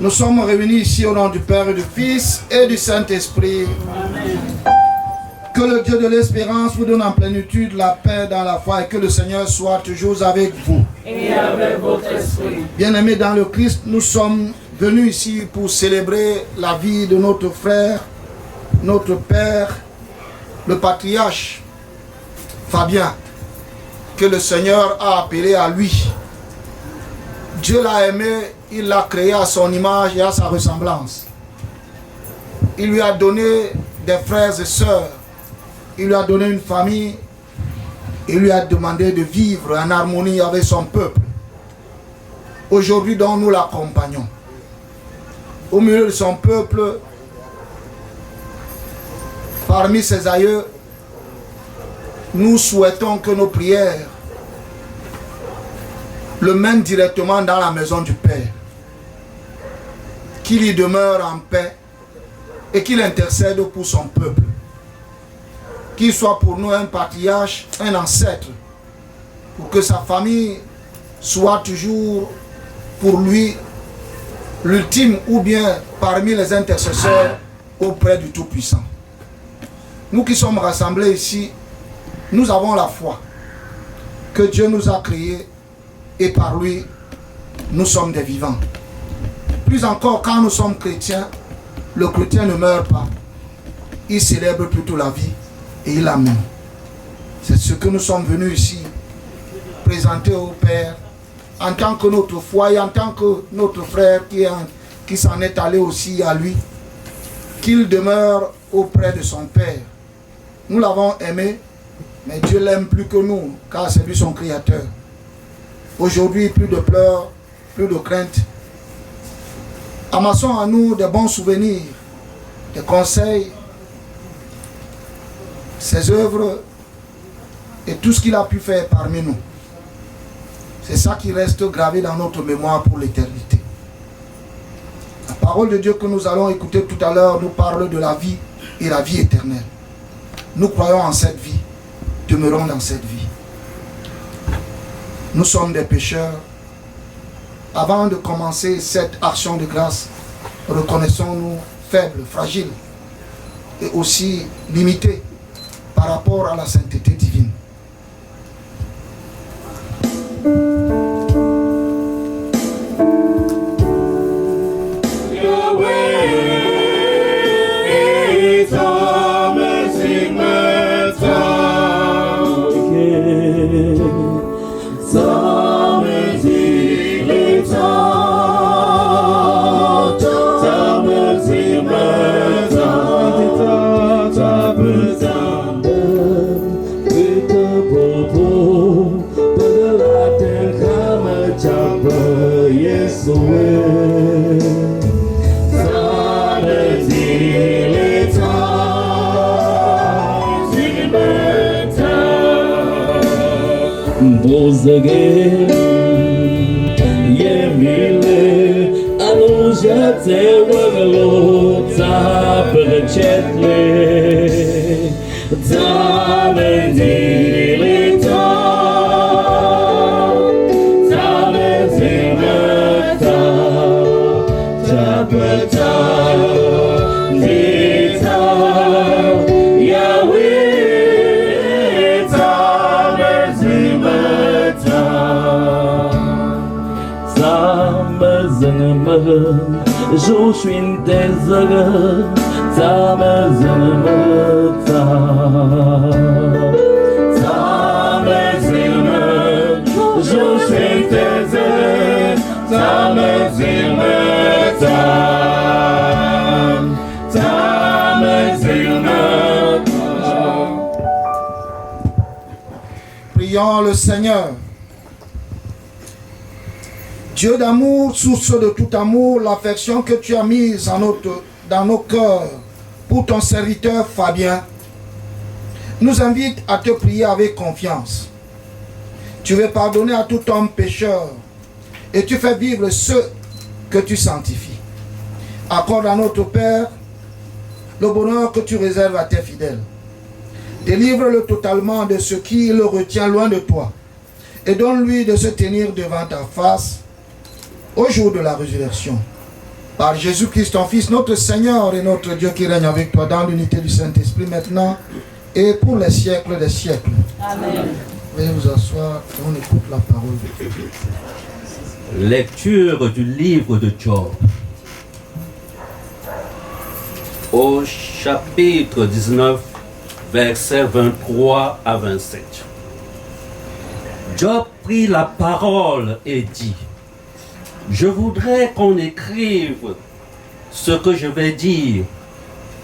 Nous sommes réunis ici au nom du Père et du Fils et du Saint-Esprit. Que le Dieu de l'espérance vous donne en plénitude la paix dans la foi et que le Seigneur soit toujours avec vous. Et avec votre esprit. Bien-aimés dans le Christ, nous sommes venus ici pour célébrer la vie de notre frère, notre père, le patriarche Fabien, que le Seigneur a appelé à lui. Dieu l'a aimé, il l'a créé à son image et à sa ressemblance. Il lui a donné des frères et sœurs, il lui a donné une famille, il lui a demandé de vivre en harmonie avec son peuple. Aujourd'hui, donc, nous l'accompagnons. Au milieu de son peuple, parmi ses aïeux, nous souhaitons que nos prières le mènent directement dans la maison du Père. Qu'il y demeure en paix et qu'il intercède pour son peuple. Qu'il soit pour nous un patriarche, un ancêtre, pour que sa famille soit toujours pour lui l'ultime ou bien parmi les intercesseurs auprès du Tout-Puissant. Nous qui sommes rassemblés ici, nous avons la foi que Dieu nous a créés et par lui, nous sommes des vivants. plus encore, quand nous sommes chrétiens, le chrétien ne meurt pas. Il célèbre plutôt la vie et il l'aime. C'est ce que nous sommes venus ici présenter au Père en tant que notre foi et en tant que notre frère qui s'en est allé aussi à lui, qu'il demeure auprès de son Père. Nous l'avons aimé, mais Dieu l'aime plus que nous, car c'est lui son créateur. Aujourd'hui, plus de pleurs, plus de crainte. Amassons à nous des bons souvenirs, des conseils, ses œuvres et tout ce qu'il a pu faire parmi nous. C'est ça qui reste gravé dans notre mémoire pour l'éternité. La parole de Dieu que nous allons écouter tout à l'heure nous parle de la vie et la vie éternelle. Nous croyons en cette vie, demeurons dans cette vie. Nous sommes des pécheurs. Avant de commencer cette action de grâce, reconnaissons-nous faibles, fragiles et aussi limités par rapport à la sainteté divine. Again, yeah, me anu jate wagalo tapre chetle tamendile tamendilata tapata nita Yahweh. Je suis désolé, ta maison je suis désolé, ta maison Prions le Seigneur. Dieu d'amour, source de tout amour, l'affection que tu as mise dans nos cœurs pour ton serviteur Fabien, nous invite à te prier avec confiance. Tu veux pardonner à tout homme pécheur et tu fais vivre ceux que tu sanctifies. Accorde à notre Père le bonheur que tu réserves à tes fidèles. Délivre-le totalement de ce qui le retient loin de toi et donne-lui de se tenir devant ta face au jour de la résurrection. Par Jésus-Christ, ton Fils, notre Seigneur et notre Dieu qui règne avec toi dans l'unité du Saint-Esprit maintenant et pour les siècles des siècles. Amen. Veuillez vous asseoir, on écoute la parole de Dieu. Lecture du livre de Job. Au chapitre 19, versets 23 à 27. Job prit la parole et dit: je voudrais qu'on écrive ce que je vais dire,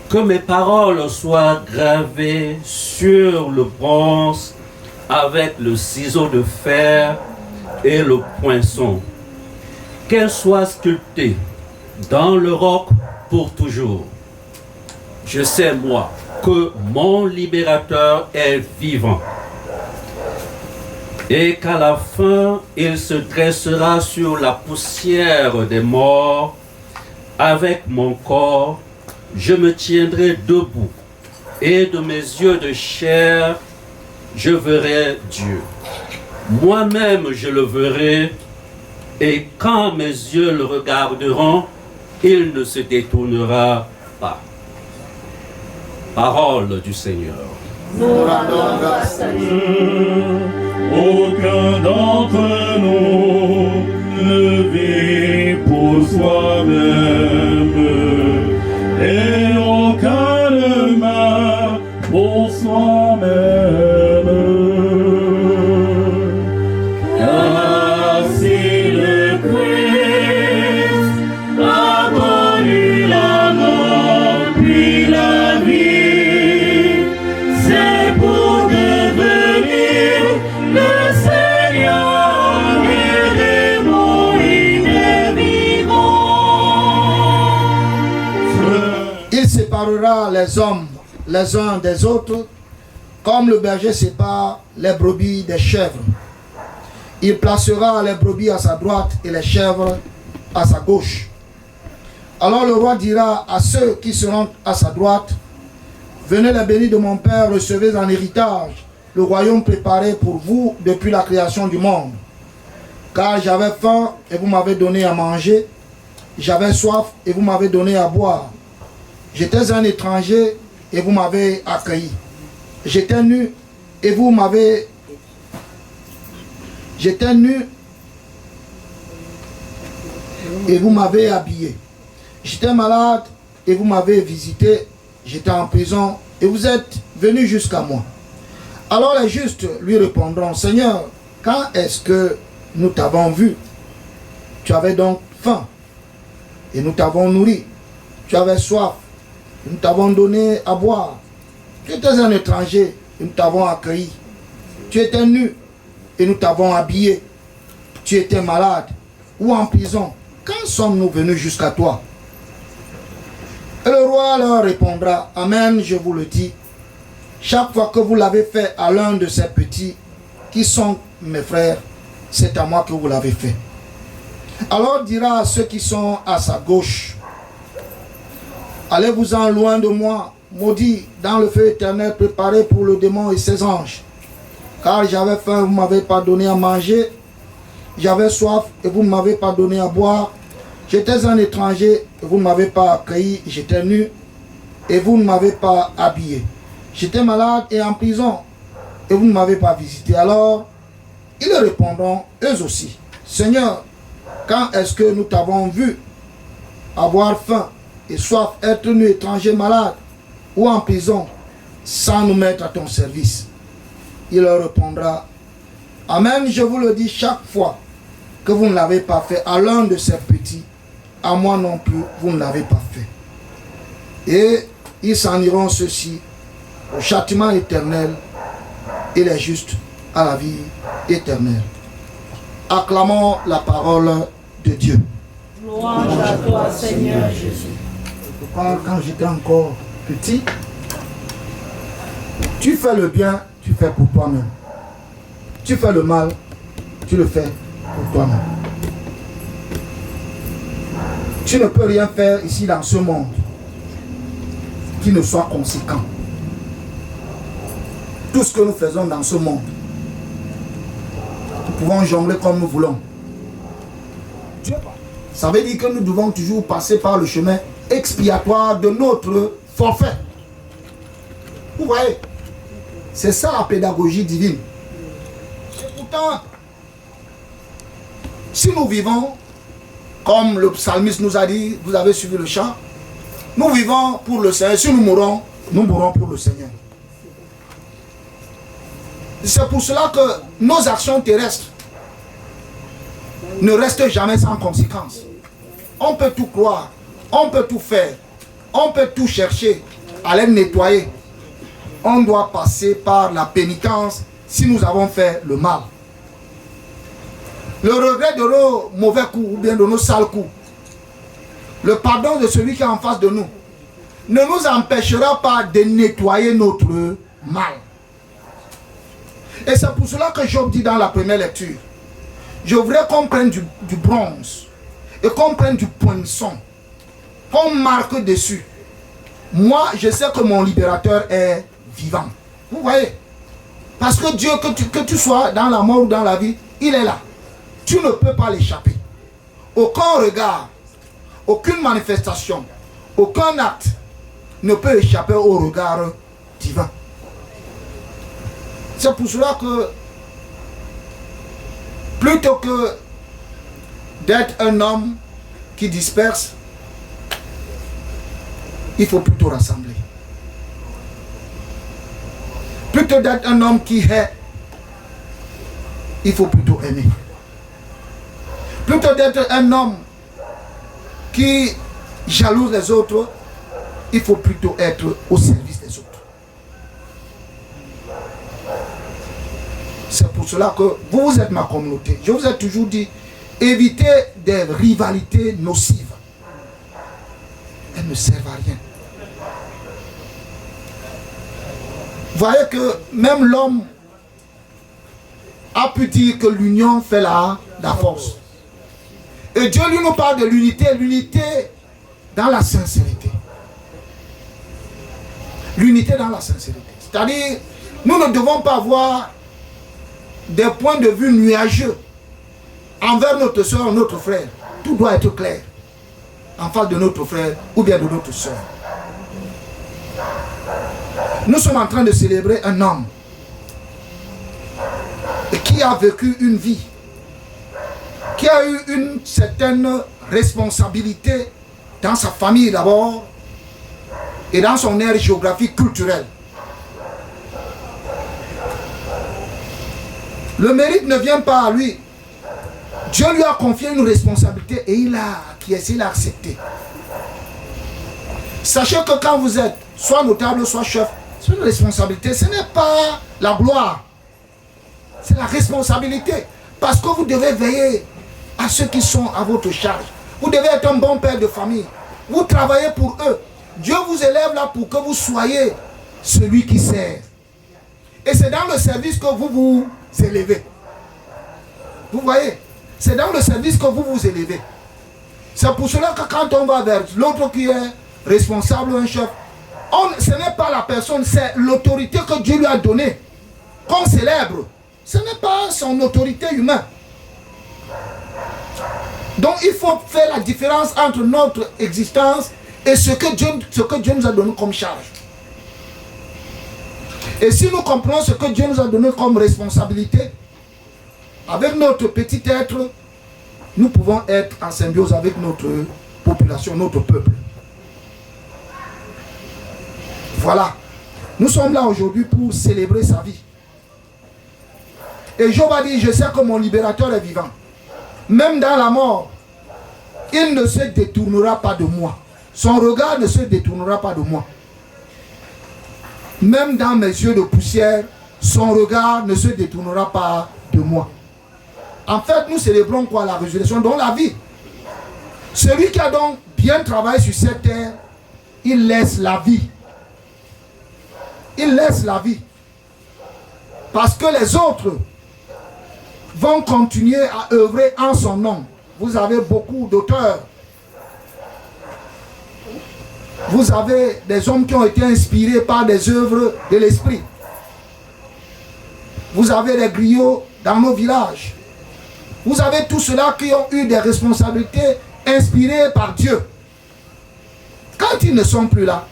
que mes paroles soient gravées sur le bronze avec le ciseau de fer et le poinçon, qu'elles soient sculptées dans le roc pour toujours. Je sais, moi, que mon libérateur est vivant, et qu'à la fin, il se dressera sur la poussière des morts. Avec mon corps, je me tiendrai debout, et de mes yeux de chair, je verrai Dieu. Moi-même, je le verrai, et quand mes yeux le regarderont, il ne se détournera pas. Parole du Seigneur. Nous rendons grâce à Dieu. Aucun d'entre nous ne vit pour pour soi-même et aucun ne meurt pour soi-même. Car si le Christ a connu la mort puis la vie, c'est pour devenir le Seigneur et les mots inévitables. Il séparera les hommes les uns des autres, comme le berger sépare les brebis des chèvres. Il placera les brebis à sa droite et les chèvres à sa gauche. Alors le roi dira à ceux qui seront à sa droite, venez les bénis de mon Père, recevez en héritage le royaume préparé pour vous depuis la création du monde. Car j'avais faim et vous m'avez donné à manger, j'avais soif et vous m'avez donné à boire. J'étais un étranger et vous m'avez accueilli. J'étais nu et vous m'avez... J'étais nu et vous m'avez habillé. J'étais malade et vous m'avez visité. J'étais en prison et vous êtes venus jusqu'à moi. Alors les justes lui répondront, Seigneur, quand est-ce que nous t'avons vu? Tu avais donc faim et nous t'avons nourri. Tu avais soif. Nous t'avons donné à boire. Tu étais un étranger et nous t'avons accueilli. Tu étais nu et nous t'avons habillé. Tu étais malade ou en prison. Quand sommes-nous venus jusqu'à toi? Et le roi leur répondra, Amen, je vous le dis. Chaque fois que vous l'avez fait à l'un de ces petits qui sont mes frères, c'est à moi que vous l'avez fait. Alors dira à ceux qui sont à sa gauche, allez-vous-en loin de moi, maudit, dans le feu éternel préparé pour le démon et ses anges. Car j'avais faim, vous ne m'avez pas donné à manger. J'avais soif et vous ne m'avez pas donné à boire. J'étais un étranger et vous ne m'avez pas accueilli. J'étais nu et vous ne m'avez pas habillé. J'étais malade et en prison et vous ne m'avez pas visité. Alors, ils répondront, eux aussi, Seigneur, quand est-ce que nous t'avons vu avoir faim et soif, être nu, étranger, malade ou en prison, sans nous mettre à ton service? Il leur répondra, Amen, je vous le dis, chaque fois que vous ne l'avez pas fait à l'un de ces petits, à moi non plus, vous ne l'avez pas fait. Et ils s'en iront ceux-ci au châtiment éternel et les justes à la vie éternelle. Acclamons la parole de Dieu. Louange à toi, Seigneur Jésus. Quand j'étais encore petit, tu fais le bien, tu fais pour toi-même. Tu fais le mal, tu le fais pour toi-même. Tu ne peux rien faire ici dans ce monde qui ne soit conséquent. Tout ce que nous faisons dans ce monde, nous pouvons jongler comme nous voulons. Ça veut dire que nous devons toujours passer par le chemin expiatoire de notre forfait. Vous voyez, c'est ça la pédagogie divine. Et pourtant, si nous vivons, comme le psalmiste nous a dit, vous avez suivi le chant, nous vivons pour le Seigneur. Si nous mourons pour le Seigneur. C'est pour cela que nos actions terrestres ne restent jamais sans conséquence. On peut tout croire, on peut tout faire, on peut tout chercher à les nettoyer. On doit passer par la pénitence si nous avons fait le mal. Le regret de nos mauvais coups ou bien de nos sales coups, le pardon de celui qui est en face de nous, ne nous empêchera pas de nettoyer notre mal. Et c'est pour cela que Job dit dans la première lecture, je voudrais qu'on prenne du bronze et qu'on prenne du poinçon, qu'on marque dessus. Moi, je sais que mon libérateur est vivant. Vous voyez? Parce que Dieu, que tu sois dans la mort ou dans la vie, il est là. Tu ne peux pas l'échapper. Aucun regard, aucune manifestation, aucun acte ne peut échapper au regard divin. C'est pour cela que plutôt que d'être un homme qui disperse, il faut plutôt rassembler. Plutôt d'être un homme qui hait, il faut plutôt aimer. Plutôt d'être un homme qui jalouse les autres, il faut plutôt être au service des autres. C'est pour cela que vous êtes ma communauté. Je vous ai toujours dit, évitez des rivalités nocives. Elles ne servent à rien. Vous voyez que même l'homme a pu dire que l'union fait la force. Et Dieu lui nous parle de l'unité, l'unité dans la sincérité. L'unité dans la sincérité. C'est-à-dire, nous ne devons pas avoir des points de vue nuageux envers notre soeur, notre frère. Tout doit être clair en face de notre frère ou bien de notre soeur. Nous sommes en train de célébrer un homme qui a vécu une vie, qui a eu une certaine responsabilité dans sa famille d'abord et dans son aire géographique culturelle. Le mérite ne vient pas à lui. Dieu lui a confié une responsabilité et il a acquiescé, il a accepté. Sachez que quand vous êtes soit notable, soit chef, c'est une responsabilité. Ce n'est pas la gloire. C'est la responsabilité. Parce que vous devez veiller à ceux qui sont à votre charge. Vous devez être un bon père de famille. Vous travaillez pour eux. Dieu vous élève là pour que vous soyez celui qui sert. Et c'est dans le service que vous vous élevez. Vous voyez? C'est dans le service que vous vous élevez. C'est pour cela que quand on va vers l'autre qui est responsable, un chef, ce n'est pas la personne, c'est l'autorité que Dieu lui a donnée qu'on célèbre. Ce n'est pas son autorité humaine. Donc il faut faire la différence entre notre existence et ce que Dieu nous a donné comme charge. Et si nous comprenons ce que Dieu nous a donné comme responsabilité, avec notre petit être, nous pouvons être en symbiose avec notre population, notre peuple. Voilà. Nous sommes là aujourd'hui pour célébrer sa vie. Et Job a dit, je sais que mon libérateur est vivant. Même dans la mort, il ne se détournera pas de moi. Son regard ne se détournera pas de moi. Même dans mes yeux de poussière, son regard ne se détournera pas de moi. En fait, nous célébrons quoi? La résurrection, donc la vie. Celui qui a donc bien travaillé sur cette terre, il laisse la vie. Il laisse la vie. Parce que les autres vont continuer à œuvrer en son nom. Vous avez beaucoup d'auteurs. Vous avez des hommes qui ont été inspirés par des œuvres de l'esprit. Vous avez des griots dans nos villages. Vous avez tous ceux-là qui ont eu des responsabilités inspirées par Dieu. Quand ils ne sont plus là,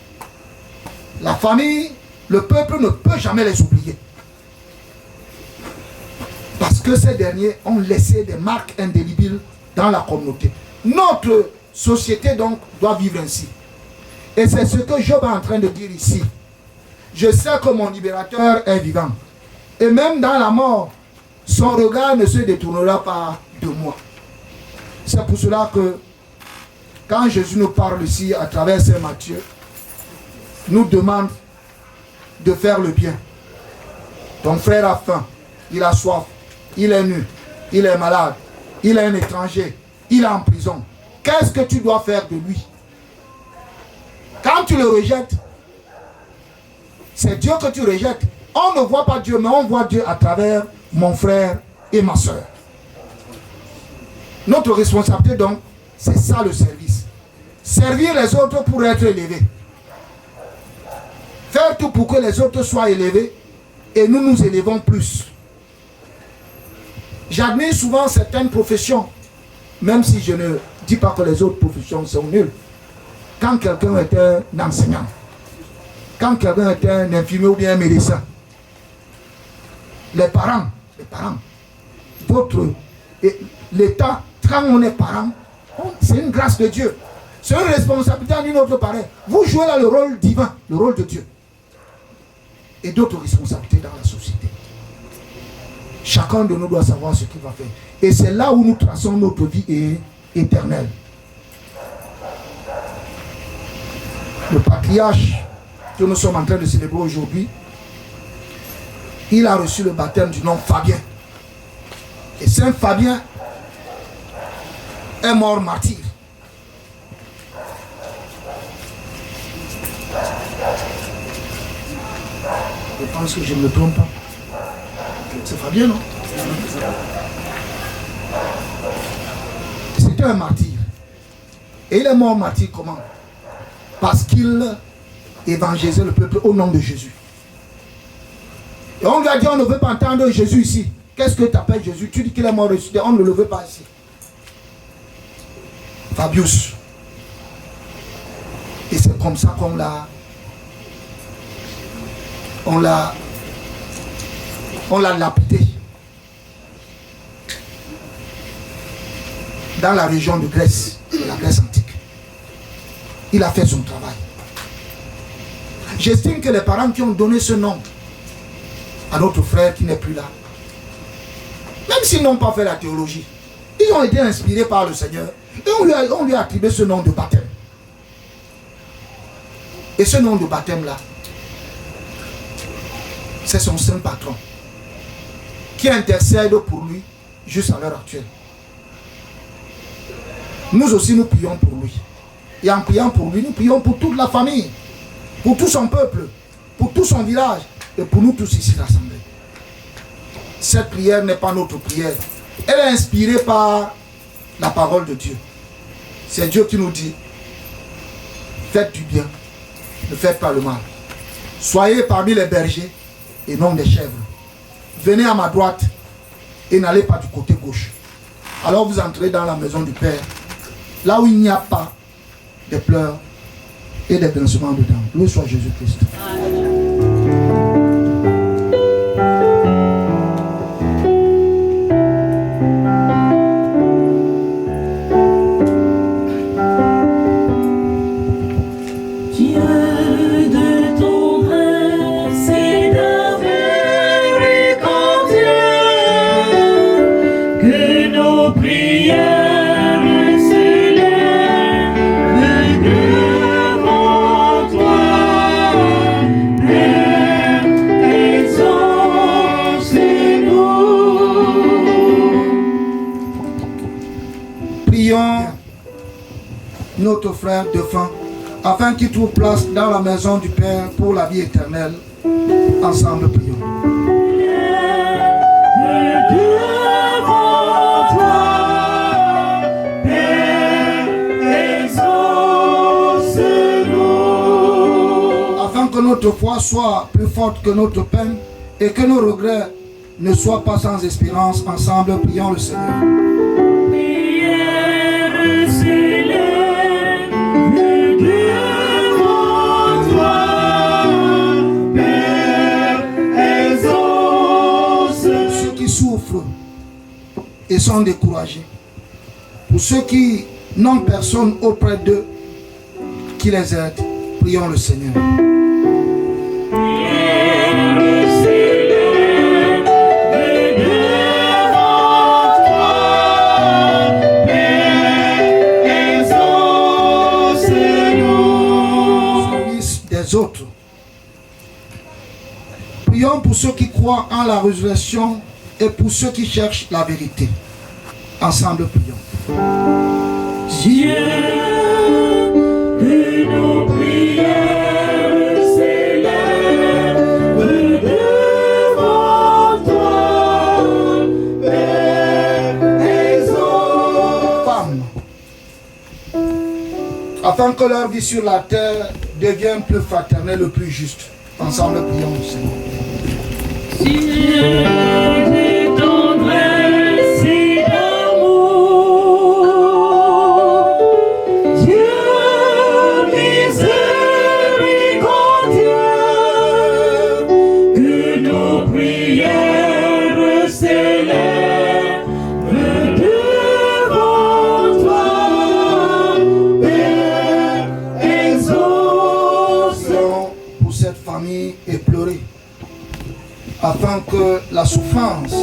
la famille, le peuple ne peut jamais les oublier. Parce que ces derniers ont laissé des marques indélébiles dans la communauté. Notre société donc doit vivre ainsi. Et c'est ce que Job est en train de dire ici. Je sais que mon libérateur est vivant. Et même dans la mort, son regard ne se détournera pas de moi. C'est pour cela que quand Jésus nous parle ici à travers Saint Matthieu, nous demande de faire le bien. Ton frère a faim, il a soif, il est nu, il est malade, il est un étranger, il est en prison. Qu'est-ce que tu dois faire de lui? Quand tu le rejettes, c'est Dieu que tu rejettes. On ne voit pas Dieu, mais on voit Dieu à travers mon frère et ma soeur. Notre responsabilité donc, c'est ça le service. Servir les autres pour être élevés. Faire tout pour que les autres soient élevés et nous nous élevons plus. J'admire souvent certaines professions, même si je ne dis pas que les autres professions sont nulles. Quand quelqu'un est un enseignant, quand quelqu'un est un infirmier ou bien un médecin, les parents, l'État, quand on est parent, C'est une grâce de Dieu. C'est une responsabilité en une autre pareille. Vous jouez là le rôle divin, le rôle de Dieu. Et d'autres responsabilités dans la société. Chacun de nous doit savoir ce qu'il va faire. Et c'est là où nous traçons notre vie éternelle. Le patriarche que nous sommes en train de célébrer aujourd'hui, il a reçu le baptême du nom Fabien. Et Saint Fabien est mort martyr. Je pense que je ne me trompe pas. C'est Fabien, non? C'était un martyr. Et il est mort martyr comment? Parce qu'il évangélisait le peuple au nom de Jésus. Et on lui a dit, on ne veut pas entendre Jésus ici. Qu'est-ce que tu appelles Jésus? Tu dis qu'il est mort ressuscité, on ne le veut pas ici. Fabius. Et c'est comme ça qu'on l'a lapidé dans la région de Grèce, de la Grèce antique. Il a fait son travail. J'estime que les parents qui ont donné ce nom à notre frère qui n'est plus là, même s'ils n'ont pas fait la théologie, ils ont été inspirés par le Seigneur et on lui a attribué ce nom de baptême. Et ce nom de baptême-là, c'est son saint patron qui intercède pour lui jusqu'à l'heure actuelle. Nous aussi, nous prions pour lui. Et en priant pour lui, nous prions pour toute la famille, pour tout son peuple, pour tout son village et pour nous tous ici rassemblés. Cette prière n'est pas notre prière. Elle est inspirée par la parole de Dieu. C'est Dieu qui nous dit, faites du bien, ne faites pas le mal. Soyez parmi les bergers et non des chèvres. Venez à ma droite et n'allez pas du côté gauche. Alors vous entrez dans la maison du Père, là où il n'y a pas de pleurs et des grincements dedans. Loué soit Jésus-Christ. Notre frère défunt, afin qu'il trouve place dans la maison du Père pour la vie éternelle. Ensemble, prions. Afin que notre foi soit plus forte que notre peine et que nos regrets ne soient pas sans espérance, ensemble, prions le Seigneur. Et sont découragés. Pour ceux qui n'ont personne auprès d'eux qui les aide, prions le Seigneur. Service des autres. Prions pour ceux qui croient en la résurrection et pour ceux qui cherchent la vérité. Ensemble, prions. Dieu de nos prières s'élève devant toi, Père exauce. Femmes, afin que leur vie sur la terre devienne plus fraternelle et plus juste. Ensemble, prions le Seigneur. Dieu de tendresse et d'amour, Dieu miséricordieux, que nos prières s'élèvent devant toi, afin que la souffrance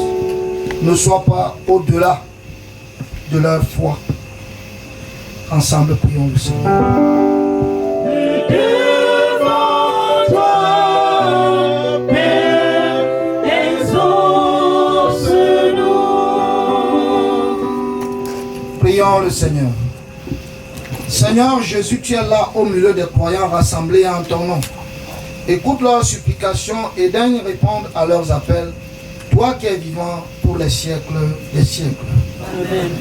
ne soit pas au-delà de leur foi. Ensemble, prions le Seigneur. Devant toi, Père, exauce-nous. Prions le Seigneur. Seigneur Jésus, tu es là au milieu des croyants rassemblés en ton nom. Écoute leurs supplications et daigne répondre à leurs appels, toi qui es vivant pour les siècles des siècles. Amen.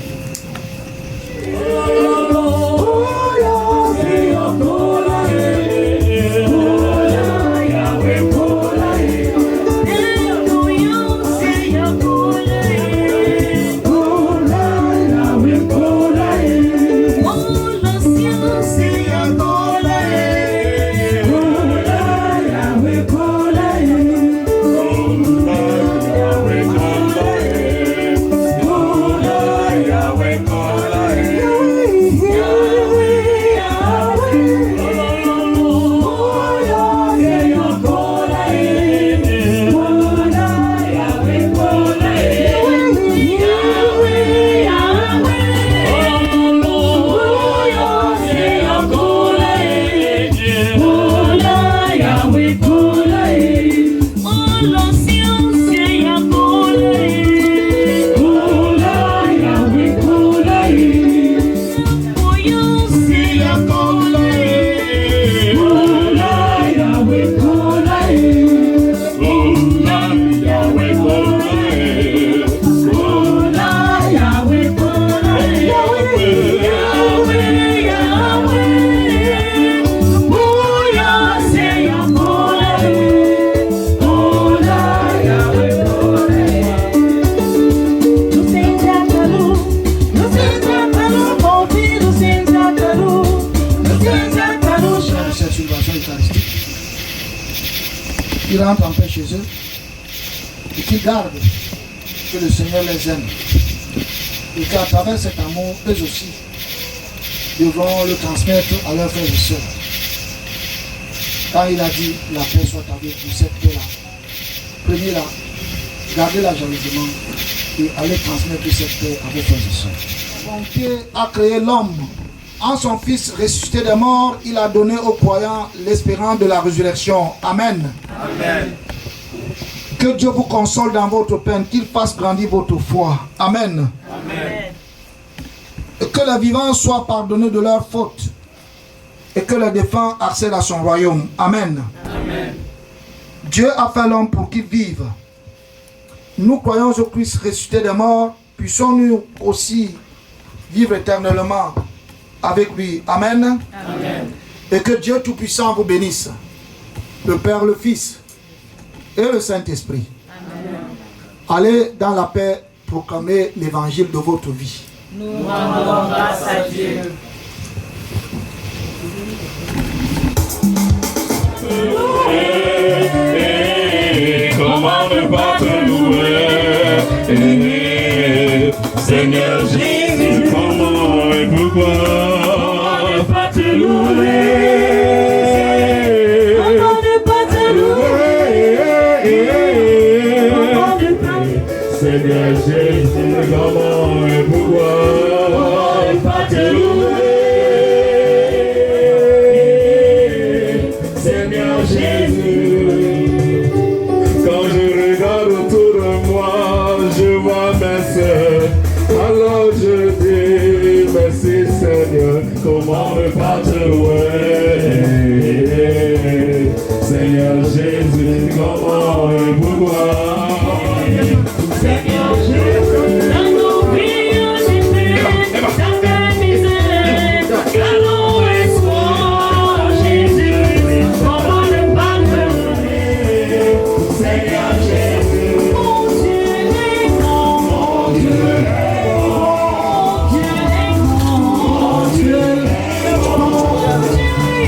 Qui rentrent en paix chez eux et qui gardent que le Seigneur les aime. Et qu'à travers cet amour, eux aussi devront le transmettre à leurs frères et sœurs. Quand il a dit la paix soit avec vous, cette paix-là, prenez-la, gardez-la jalousement et allez transmettre cette paix à vos frères et sœurs. Dieu a créé l'homme. En son Fils ressuscité des morts, il a donné aux croyants l'espérance de la résurrection. Amen. Amen. Que Dieu vous console dans votre peine, qu'il fasse grandir votre foi. Amen. Amen. Et que les vivants soient pardonnés de leurs fautes et que les défunts accèdent à son royaume. Amen. Amen. Dieu a fait l'homme pour qu'il vive. Nous croyons au Christ ressuscité des morts, puissions-nous aussi vivre éternellement avec lui. Amen. Amen. Et que Dieu Tout-Puissant vous bénisse, le Père, le Fils et le Saint-Esprit. Allez dans la paix proclamer l'évangile de votre vie. Nous rendons grâce à Dieu. Comment ne pas te louer, Seigneur Jésus, comment et pourquoi ne pas te louer, comment ne pas te louer, Seigneur Jésus, comment et pourquoi ne pas te louer, Seigneur Jésus. Quand je regarde autour de moi, je vois mes sœurs, alors je dis merci Seigneur, comment ne pas te louer, Seigneur Jésus, comment et pourquoi, Seigneur Jésus, dans nos vies, dans ta misère, allons espoir, Jésus, comment ne pas te louer, Seigneur Jésus, mon Dieu est grand, mon Dieu est grand, mon Dieu est grand, mon Dieu est grand, mon Dieu est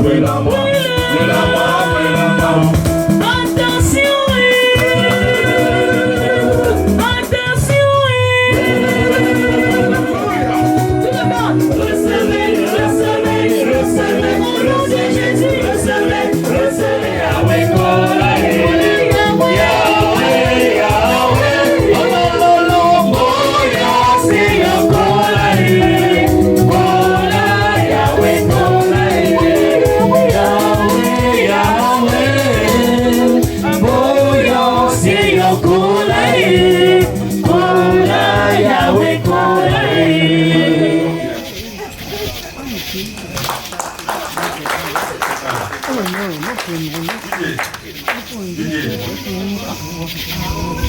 brûle-moi, brûle-moi, brûle-moi.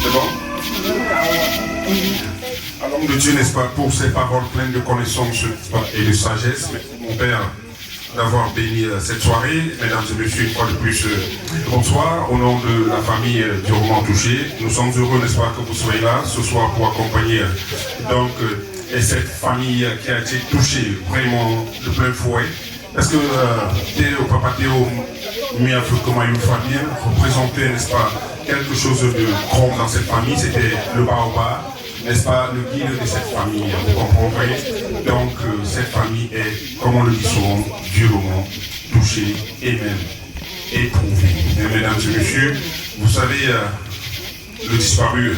C'est bon? Alors, de Dieu, n'est-ce pas, pour ces paroles pleines de connaissances et de sagesse, mon Père, d'avoir béni cette soirée. Mesdames et messieurs, une fois de plus, bonsoir. Au nom de la famille durement touchée, nous sommes heureux, n'est-ce pas, que vous soyez là ce soir pour accompagner donc cette famille qui a été touchée vraiment de plein fouet. Parce que Théo, Papa Théo, Miafoukomayou Fabien représentait, n'est-ce pas, quelque chose de grand dans cette famille, c'était le baobab, n'est-ce pas, le guide de cette famille, vous comprendrez. Donc cette famille est, comme on le dit souvent, durement touchée et même éprouvée. Et mesdames et messieurs, vous savez, le disparu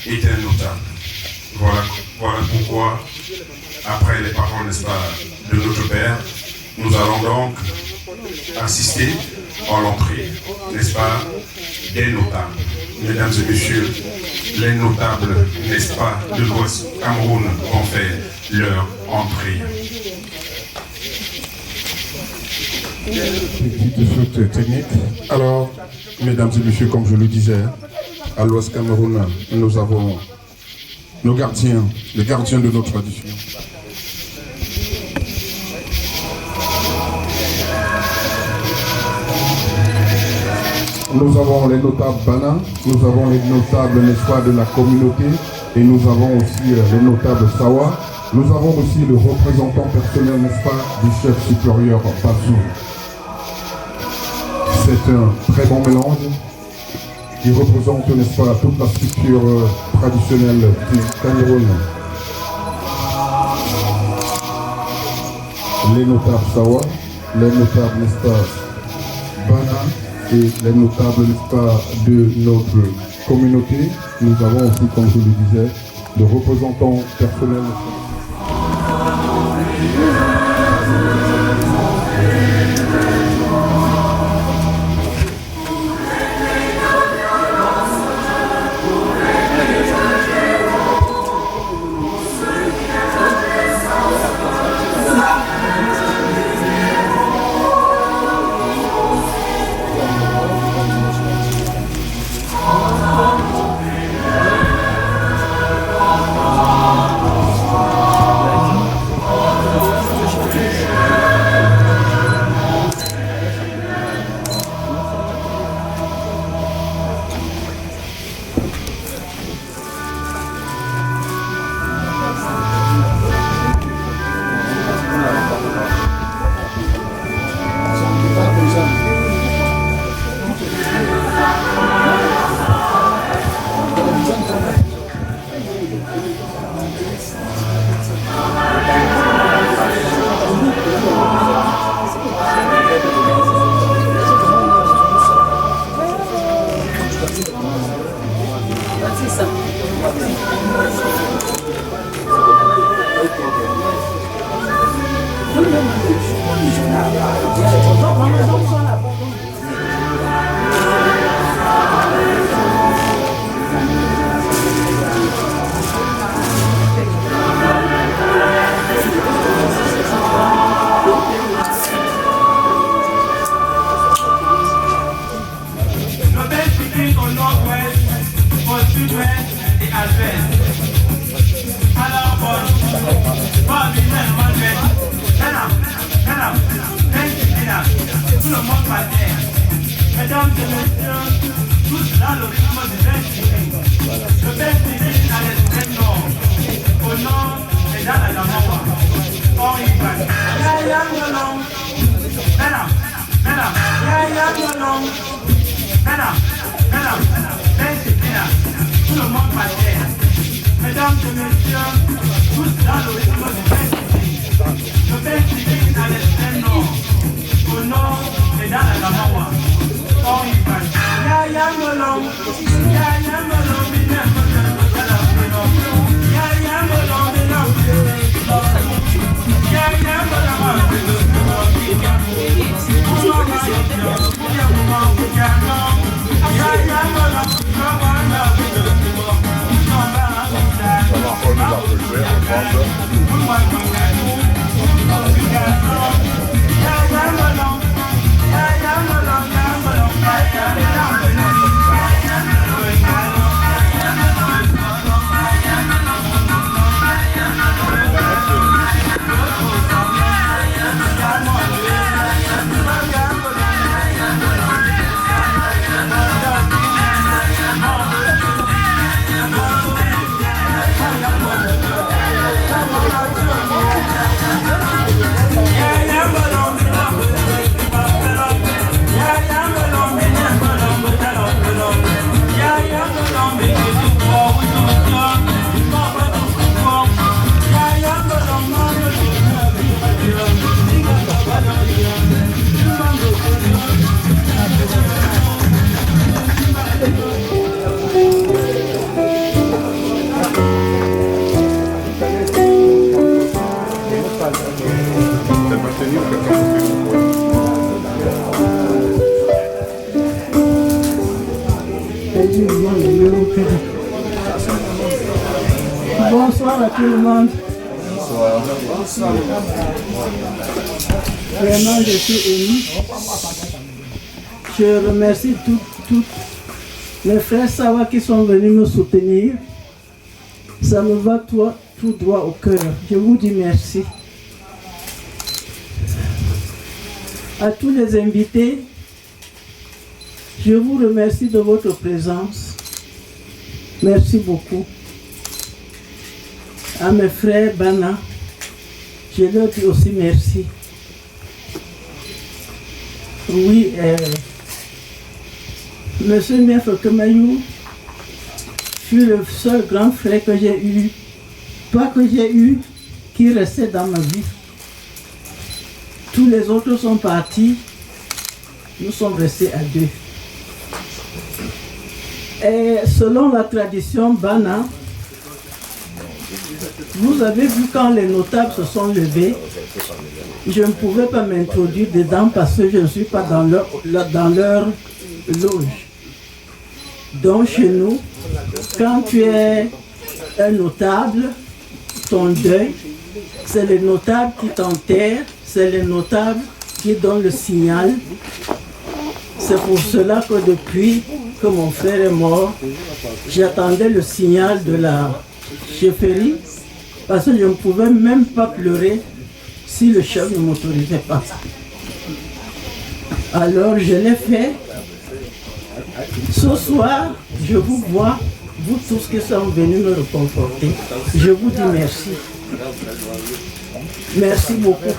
était un notable. Voilà pourquoi, après les paroles, n'est-ce pas, de notre Père, nous allons donc assister à l'entrée, n'est-ce pas, des notables. Mesdames et messieurs, les notables, n'est-ce pas, de l'Ouest Cameroun vont faire leur entrée. Petite faute technique. Alors, mesdames et messieurs, comme je le disais, à l'Ouest Cameroun, nous avons nos gardiens, les gardiens de nos traditions. Nous avons les notables Bana, nous avons les notables, n'est-ce pas, de la communauté, et nous avons aussi les notables Sawa. Nous avons aussi le représentant personnel, n'est-ce pas, du chef supérieur Bazou. C'est un très bon mélange. qui représente, n'est-ce pas, toute la structure traditionnelle du Cameroun. Les notables Sawa, les notables, n'est-ce pas, Bana et les notables, n'est-ce pas, de notre communauté. Nous avons aussi, comme je le disais, le représentant personnel. Bonsoir à tout le monde. Bonsoir. Vraiment, je suis ému. Je remercie tous les frères Sawa qui sont venus me soutenir. Ça me va tout droit au cœur. Je vous dis merci. À tous les invités, je vous remercie de votre présence. Merci beaucoup. À mes frères Bana, je leur dis aussi merci. Oui, Monsieur Maître Kemayou fut le seul grand frère que j'ai eu, pas que j'ai eu, qui restait dans ma vie. Tous les autres sont partis, nous sommes restés à deux. Et selon la tradition Bana, vous avez vu quand les notables se sont levés, je ne pouvais pas m'introduire dedans parce que je ne suis pas dans leur loge. Donc chez nous, quand tu es un notable, ton deuil, c'est les notables qui t'enterrent, c'est les notables qui donnent le signal. C'est pour cela que depuis que mon frère est mort, j'attendais le signal de la chefferie parce que je ne pouvais même pas pleurer si le chef ne m'autorisait pas. Alors je l'ai fait. Ce soir, je vous vois, vous tous qui sont venus me réconforter. Je vous dis merci. Merci beaucoup.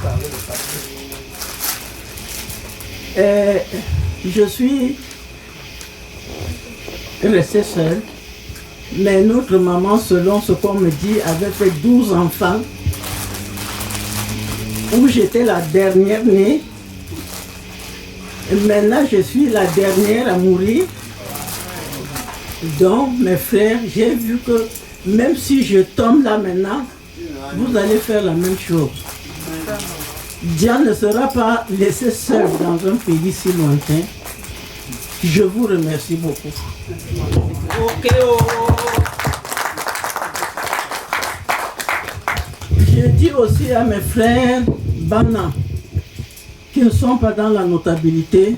Et je suis restée seule, mais notre maman, selon ce qu'on me dit, avait fait 12 enfants, où j'étais la dernière née. Et maintenant, je suis la dernière à mourir. Donc, mes frères, j'ai vu que même si je tombe là maintenant, vous allez faire la même chose. Diane ne sera pas laissée seule dans un pays si lointain. Je vous remercie beaucoup. Je dis aussi à mes frères Bana, qui ne sont pas dans la notabilité,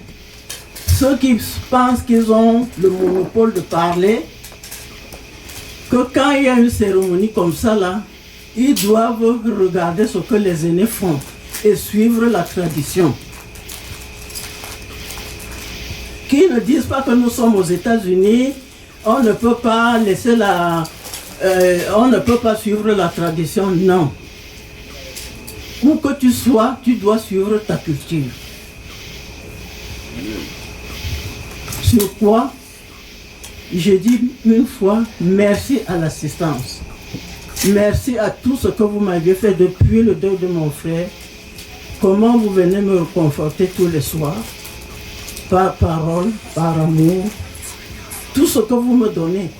ceux qui pensent qu'ils ont le monopole de parler, que quand il y a une cérémonie comme ça là, ils doivent regarder ce que les aînés font et suivre la tradition. Qui ne disent pas que nous sommes aux États-Unis, on ne peut pas laisser on ne peut pas suivre la tradition, non. Où que tu sois, tu dois suivre ta culture. Sur quoi, je dis une fois, merci à l'assistance. Merci à tout ce que vous m'avez fait depuis le deuil de mon frère. Comment vous venez me réconforter tous les soirs, par parole, par amour. Tout ce que vous me donnez,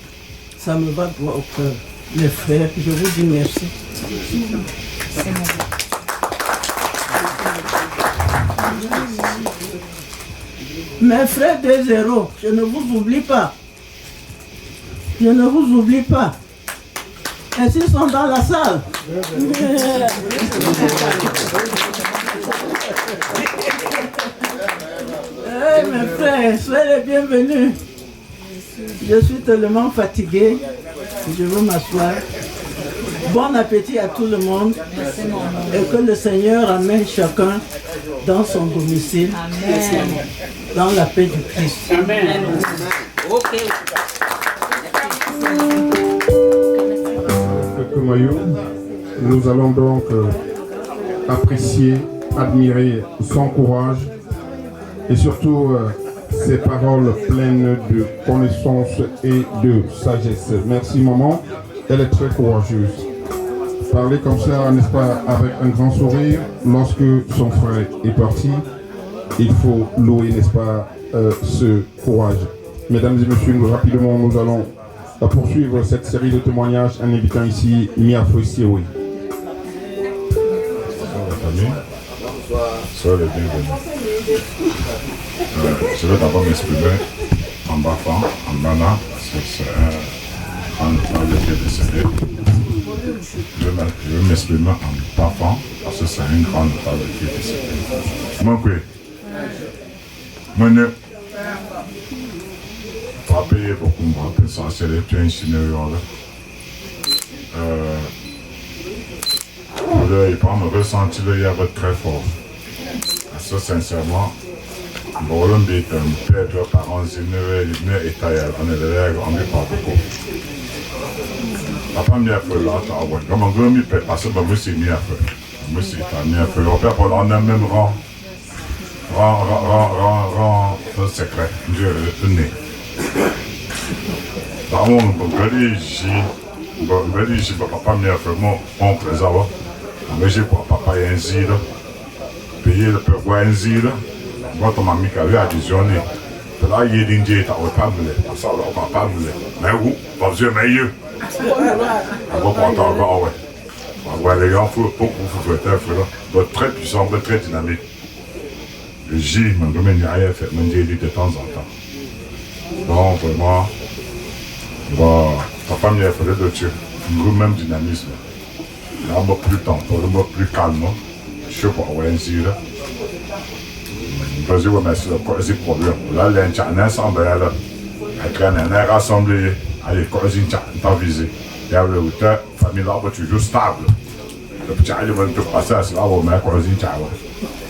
ça me va droit au cœur. Mes frères, je vous dis merci. Mes frères des zéros, je ne vous oublie pas. Je ne vous oublie pas. Et s'ils sont dans la salle. Mes frères, soyez les bienvenus. Je suis tellement fatigué. Je veux m'asseoir. Bon appétit à tout le monde. Et que le Seigneur amène chacun dans son domicile. Amen. Dans la paix du Christ. Amen. Nous allons donc apprécier, admirer son courage et surtout ses paroles pleines de connaissance et de sagesse. Merci maman, elle est très courageuse. Parler comme ça, n'est-ce pas, avec un grand sourire, lorsque son frère est parti, il faut louer, n'est-ce pas, ce courage. Mesdames et messieurs, rapidement, nous allons poursuivre cette série de témoignages en invitant ici Mia Fossioué. Bonsoir la famille. Soyez les bienvenus. Je vais d'abord m'exprimer en Bafan, en Bana, parce que c'est un notable qui est décédé. Je vais m'exprimer en Bafan, parce que c'est un grand notable qui est décédé. Moi, frappé beaucoup, moi, ça c'est les trains scénarios. Il peut me ressentir il y avait très fort. Parce que sincèrement, bon, on dit que perdre par un scénario, il est étayé, on est derrière, on n'est pas beaucoup. La première fois là, comme on veut m'y faire, parce que moi c'est mis à faire. Moi c'est mis à faire. On a même rang secret. Je le tenais. Par contre, je papa m'a fait mon présent. Je papa un zile. Payer le peu un zile. Votre mamie qui avait additionné. Là, il y a des gens qui n'ont pas voulu. Ça, on n'a pas voulu. Mais où? Pas besoin de meilleur. On va pas encore, ouais. Les gens, il faut faire un feu. Très puissant, très dynamique. Le J, je me fait de temps en temps. Donc, vraiment, papa m'a fait de Dieu. Le même dynamisme. Là, on va plus temps, on va plus calme. Je sais pas, on va ainsi là. Parce que c'est le problème. Là, les gens sont ensemble. Ils sont rassemblés. Ils sont visés. Il y a le famille là, toujours stable. Le petit allé va tout passer à cela, on met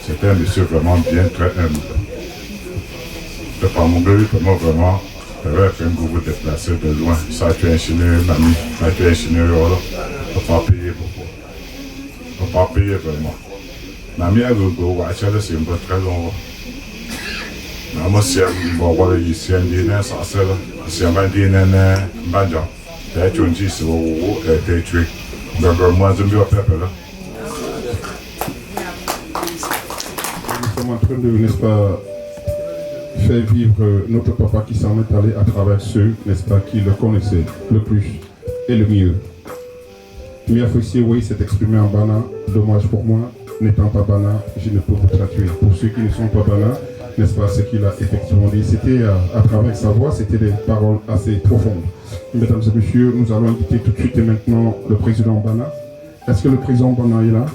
c'était un monsieur vraiment bien, très humble. Je pas mon bébé, vraiment, j'avais fait un groupe déplacé de loin. Ça, tu es ingénieur, mamie, ça, tu es ingénieur, on ne peut pas payer beaucoup. On ne peut pas payer vraiment. Mamie a le go, c'est un peu très long. Maman, si elle va voir ici, un dîner, ça c'est là. Si elle va un dîner, un banjo. Elle est tuée, c'est où elle a été tuée. Donc, moi, je me dis, là. Nous sommes en train de, n'est-ce pas, faire vivre notre papa qui s'en est allé à travers ceux, n'est-ce pas, qui le connaissaient le plus et le mieux. Mia Fossi, oui, s'est exprimé en Bana. Dommage pour moi, n'étant pas Bana, je ne peux vous traduire. Pour ceux qui ne sont pas Bana, n'est-ce pas, ce qu'il a effectivement dit, c'était à travers sa voix, c'était des paroles assez profondes. Mesdames et messieurs, nous allons inviter tout de suite et maintenant le président Bana. Est-ce que le président Bana est là?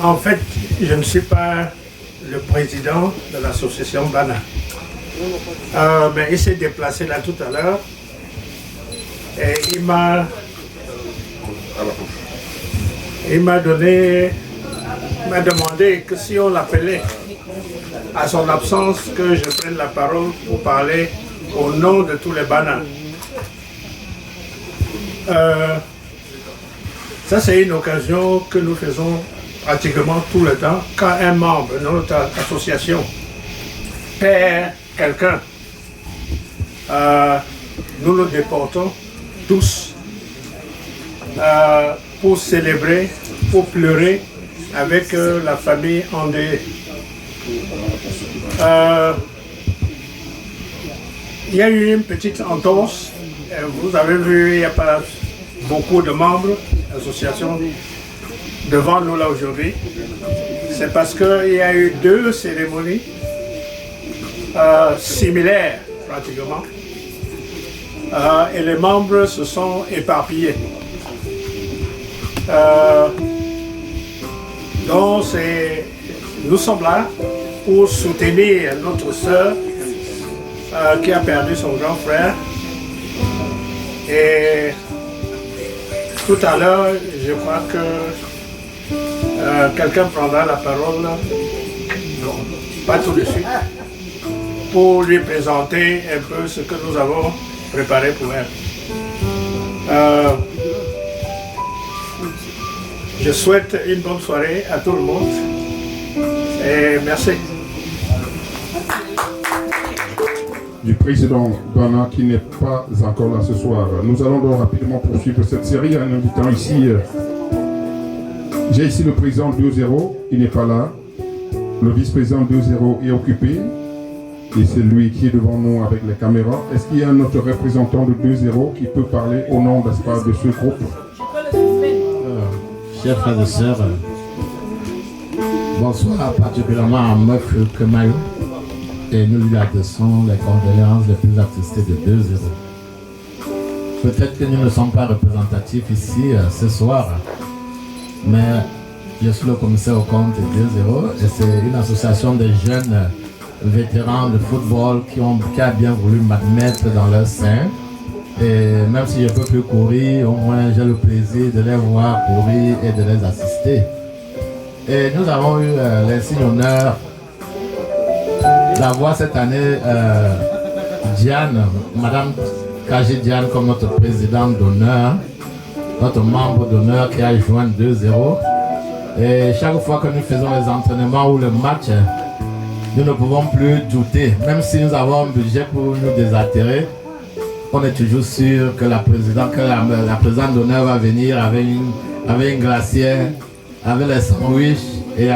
En fait, je ne suis pas le président de l'association Bana. Mais il s'est déplacé là tout à l'heure et il m'a demandé que si on l'appelait à son absence, que je prenne la parole pour parler au nom de tous les Bana. Ça, c'est une occasion que nous faisons pratiquement tout le temps. Quand un membre de notre association perd quelqu'un, nous le déportons tous pour célébrer, pour pleurer avec la famille endeuillée. Il y a eu une petite entorse. Vous avez vu, il n'y a pas beaucoup de membres de l'association devant nous là aujourd'hui. C'est parce qu'il y a eu 2 cérémonies similaires pratiquement. Et les membres se sont éparpillés. Donc nous sommes là pour soutenir notre sœur qui a perdu son grand frère. Et tout à l'heure, je crois que quelqu'un prendra la parole, non, pas tout de suite, pour lui présenter un peu ce que nous avons préparé pour elle. Je souhaite une bonne soirée à tout le monde et merci. Du président Bana qui n'est pas encore là ce soir. Nous allons donc rapidement poursuivre cette série en invitant ici, j'ai ici le président 2-0, il n'est pas là. Le vice-président 2-0 est occupé et c'est lui qui est devant nous avec les caméras. Est-ce qu'il y a un autre représentant de 2-0 qui peut parler au nom de ce groupe? Chers frères et sœurs, bonsoir particulièrement à Meuf Kemayou. Et nous lui adressons les condoléances les plus attristées de 2-0. Peut-être que nous ne sommes pas représentatifs ici ce soir, mais je suis le commissaire au compte 2-0 et c'est une association de jeunes vétérans de football qui a bien voulu m'admettre dans leur sein. Et même si je ne peux plus courir, au moins j'ai le plaisir de les voir courir et de les assister. Et nous avons eu l'insigne honneur d'avoir cette année Diane, Madame Kaji Diane comme notre présidente d'honneur, notre membre d'honneur qui a joint 2-0. Et chaque fois que nous faisons les entraînements ou le match, nous ne pouvons plus douter. Même si nous avons un budget pour nous désaltérer, on est toujours sûr que la présidente d'honneur va venir avec une glacière, avec les sandwichs et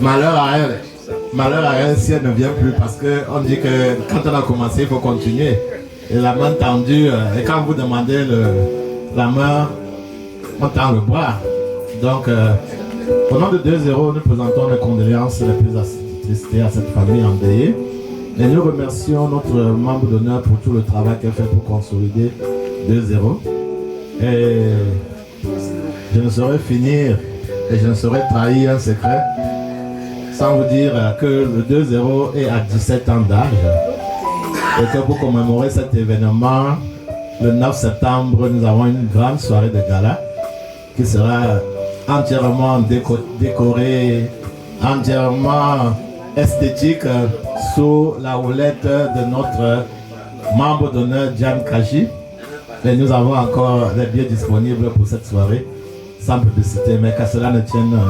malheur à elle si elle ne vient plus, parce qu'on dit que quand on a commencé, il faut continuer. Et la main tendue, et quand vous demandez la main, on tend le bras. Donc, au nom de 2-0, nous présentons les condoléances les plus attristées à cette famille endeuillée. Et nous remercions notre membre d'honneur pour tout le travail qu'elle fait pour consolider 2-0. Et je ne saurais finir et je ne saurais trahir un secret sans vous dire que le 2-0 est à 17 ans d'âge. Et que pour commémorer cet événement, le 9 septembre, nous avons une grande soirée de gala qui sera entièrement décorée, entièrement esthétique sous la houlette de notre membre d'honneur Diane Kaji. Et nous avons encore des billets disponibles pour cette soirée, sans publicité, mais qu'à cela ne tienne,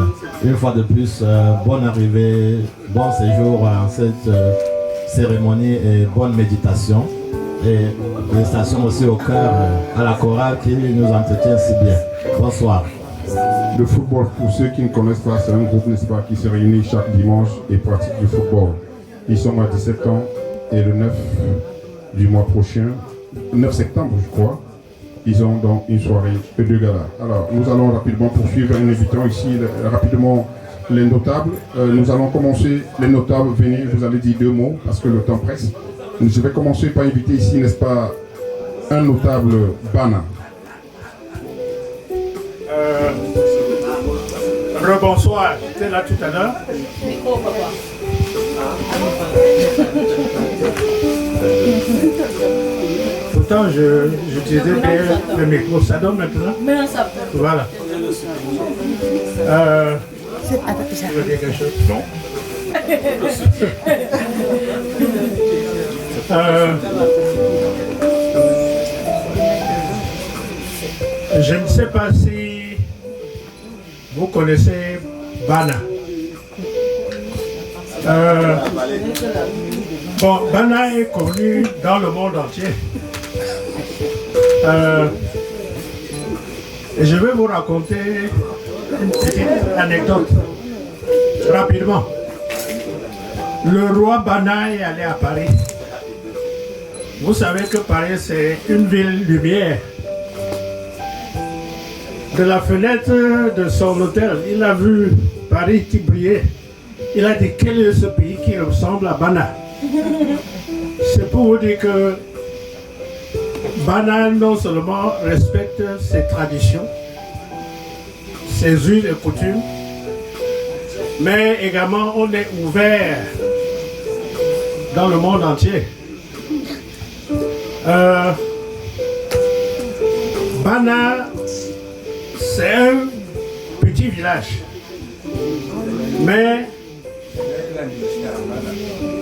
une fois de plus, bonne arrivée, bon séjour à cette cérémonie et bonne méditation. Et félicitations aussi au cœur, à la chorale qui nous entretient si bien. Bonsoir. Le football, pour ceux qui ne connaissent pas, c'est un groupe, n'est-ce pas, qui se réunit chaque dimanche et pratique le football. Ils sont à 17 ans et le 9 du mois prochain, 9 septembre je crois, ils ont donc une soirée de gala. Alors nous allons rapidement poursuivre en invitant ici rapidement les notables. Nous allons commencer, les notables, venez, je vous allez dire 2 mots parce que le temps presse. Je vais commencer par inviter ici, n'est-ce pas, un notable Bana. Rebonsoir, j'étais là tout à l'heure. Pourtant, j'utilisais bien le micro. Ça donne maintenant? Voilà. Tu veux dire quelque chose? Non. Je ne sais pas si vous connaissez Bana. Bon, Bana est connu dans le monde entier. Et je vais vous raconter une petite anecdote, rapidement. Le roi Bana est allé à Paris. Vous savez que Paris, c'est une ville lumière. De la fenêtre de son hôtel, il a vu Paris qui brillait. Il a dit, quel est ce pays qui ressemble à Bana? C'est pour vous dire que Bana non seulement respecte ses traditions, ses us et coutumes, mais également on est ouvert dans le monde entier. Bana, c'est un petit village, mais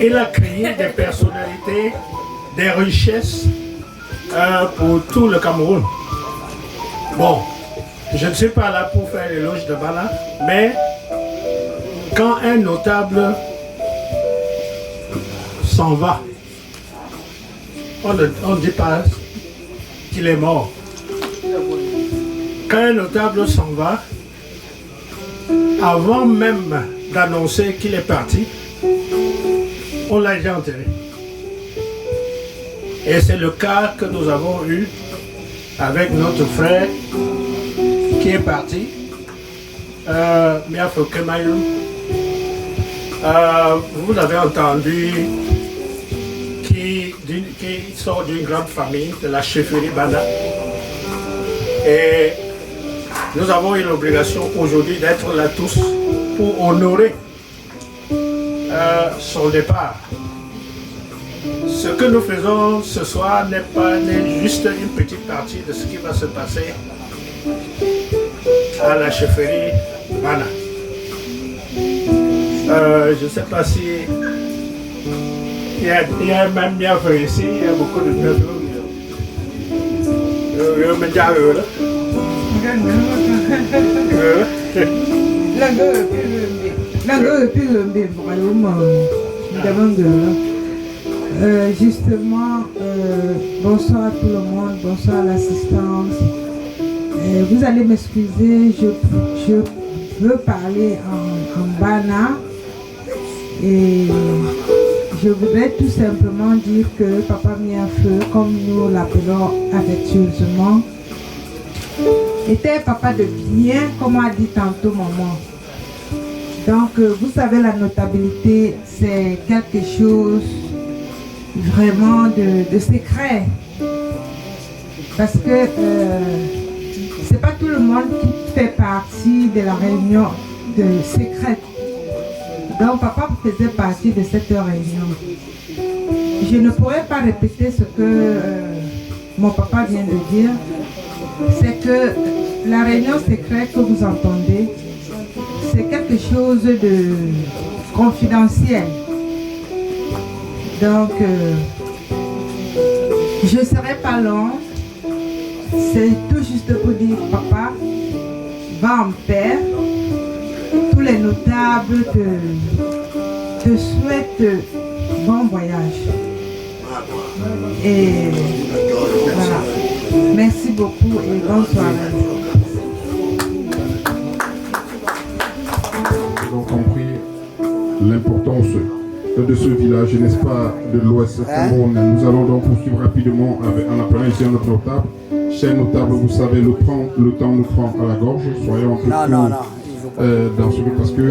il a créé des personnalités, des richesses pour tout le Cameroun. Bon, je ne suis pas là pour faire l'éloge de Bana, mais quand un notable s'en va, on ne dit pas qu'il est mort. Quand un notable s'en va, avant même d'annoncer qu'il est parti, on l'a déjà enterré. Et c'est le cas que nous avons eu avec notre frère qui est parti, Miafo Kemayou. Vous avez entendu qui sort d'une grande famille de la chefferie Bana. Et nous avons eu l'obligation aujourd'hui d'être là tous pour honorer son départ. Ce que nous faisons ce soir n'est juste une petite partie de ce qui va se passer à la chefferie Bana. Je ne sais pas si il y a même bien fait ici, il y a beaucoup de personnes. Justement, bonsoir à tout le monde, bonsoir à l'assistance. Vous allez m'excuser, je veux parler en Bana et je voudrais tout simplement dire que Papa Miafeu, comme nous l'appelons affectueusement, était papa de bien, comme a dit tantôt maman. Donc, vous savez, la notabilité, c'est quelque chose vraiment de secret. Parce que c'est pas tout le monde qui fait partie de la réunion de secrète. Donc, papa faisait partie de cette réunion. Je ne pourrais pas répéter ce que mon papa vient de dire. C'est que la réunion secrète que vous entendez, c'est quelque chose de confidentiel. Donc, je ne serai pas long. C'est tout juste pour dire, papa, va en paix. Tous les notables te souhaitent bon voyage. Et voilà. Merci beaucoup et bonne soirée. Nous avons compris l'importance de ce village, n'est-ce pas, de l'Ouest Cameroun. Nous allons donc poursuivre rapidement en appelant ici un autre notable. Chers notables, vous savez, le temps nous prend à la gorge. Soyons un peu plus dans ce parce que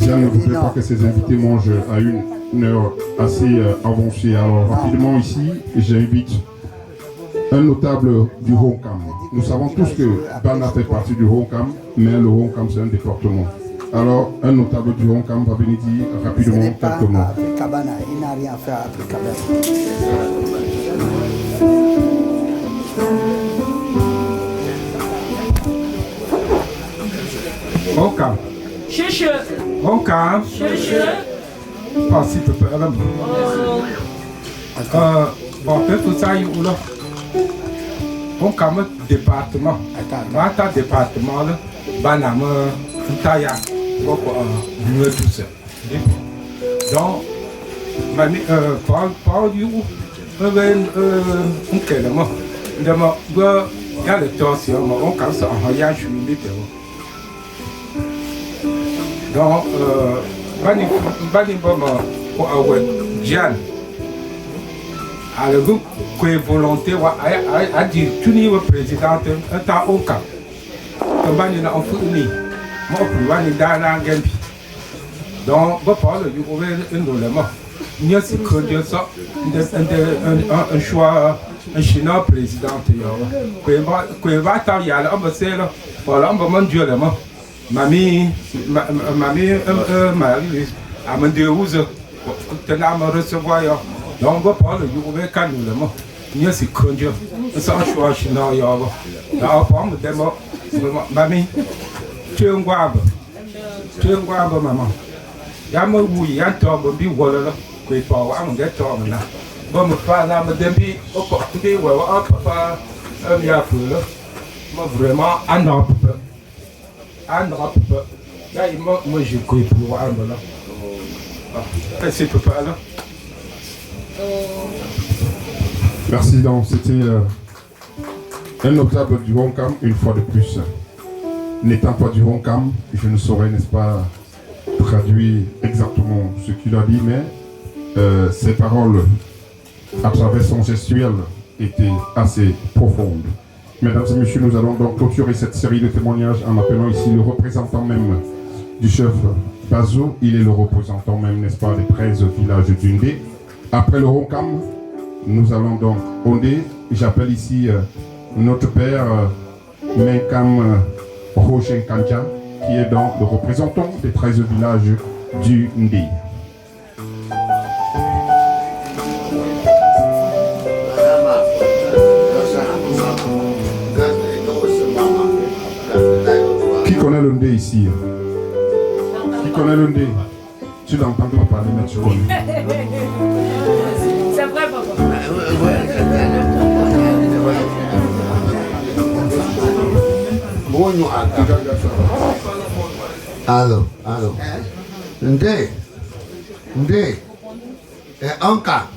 Jeanne ne voudrait pas que ses invités mangent à une heure assez avancée. Alors rapidement ici, j'invite un notable du Roncam. Nous savons tous que Bana fait partie du Roncam, mais le Roncam c'est un département. Alors, un notable du Roncam va venir dire rapidement quelques mots. Il n'a rien fait avec Cabana. Roncam. Chuchu. Roncam. Chuchu. Participe à la bon, peut-être ça y est là. Roncam département. Dans le département là, Bana me taille. Tout ça. Donc, par du il y a le torsion, on quand ça en voyage, je suis donc, pour avoir Jeanne, à le groupe qui est volonté, a dit tout niveau président, un temps au cap. Comme il a en fourni. Moi, je suis dans la gambi. Donc, je parle du gouvernement. Il y a un choix, un chinois président. Quand il va t'en y aller, on va se faire, voilà, on va manger le mot. Mamie, à me dire où tu as me recevoir. Donc, je parle du gouvernement. Il y a un choix chinois. Alors, on me demande, mamie. Tu es un guabe, maman. Yama oui, Yantom, be water, great power, I'm get on now. But my father, I'm a demi, today, well, papa, Yafu, vraiment, un up, là, il m'a je couille pour un là. C'est papa là. Merci, donc c'était un notable du Roncam, une fois de plus. N'étant pas du Roncam, je ne saurais, n'est-ce pas, traduire exactement ce qu'il a dit, mais ses paroles, à travers son gestuel, étaient assez profondes. Mesdames et messieurs, nous allons donc clôturer cette série de témoignages en appelant ici le représentant même du chef Bazo. Il est le représentant même, n'est-ce pas, des 13 villages d'Undé. Après le Roncam, nous allons donc Ondé. J'appelle ici notre père Menkam Rochen Kanja, qui est donc le représentant des 13 villages du Ndé. Qui connaît le Ndé ici? Qui connaît le Ndé? Tu n'entends pas parler, mais tu connais. C'est vrai, papa. Allô. Ndé. Anka.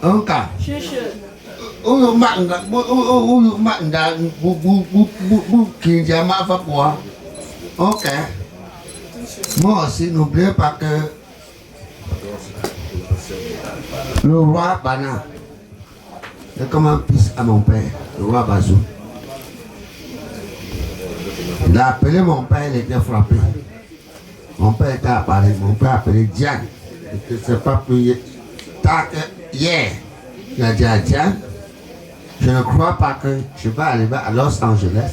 Anka. Ulu maknda bu kinja ma fa quoi. Ok. Moi aussi, n'oubliez pas que le roi Bana est comme un fils à mon père, le roi Bazou. Il a appelé mon père, il était frappé. Mon père était à Paris, mon père a appelé Diane. Je ne sais pas plus tard que hier. Il a dit à Diane, je ne crois pas que je vais arriver à Los Angeles.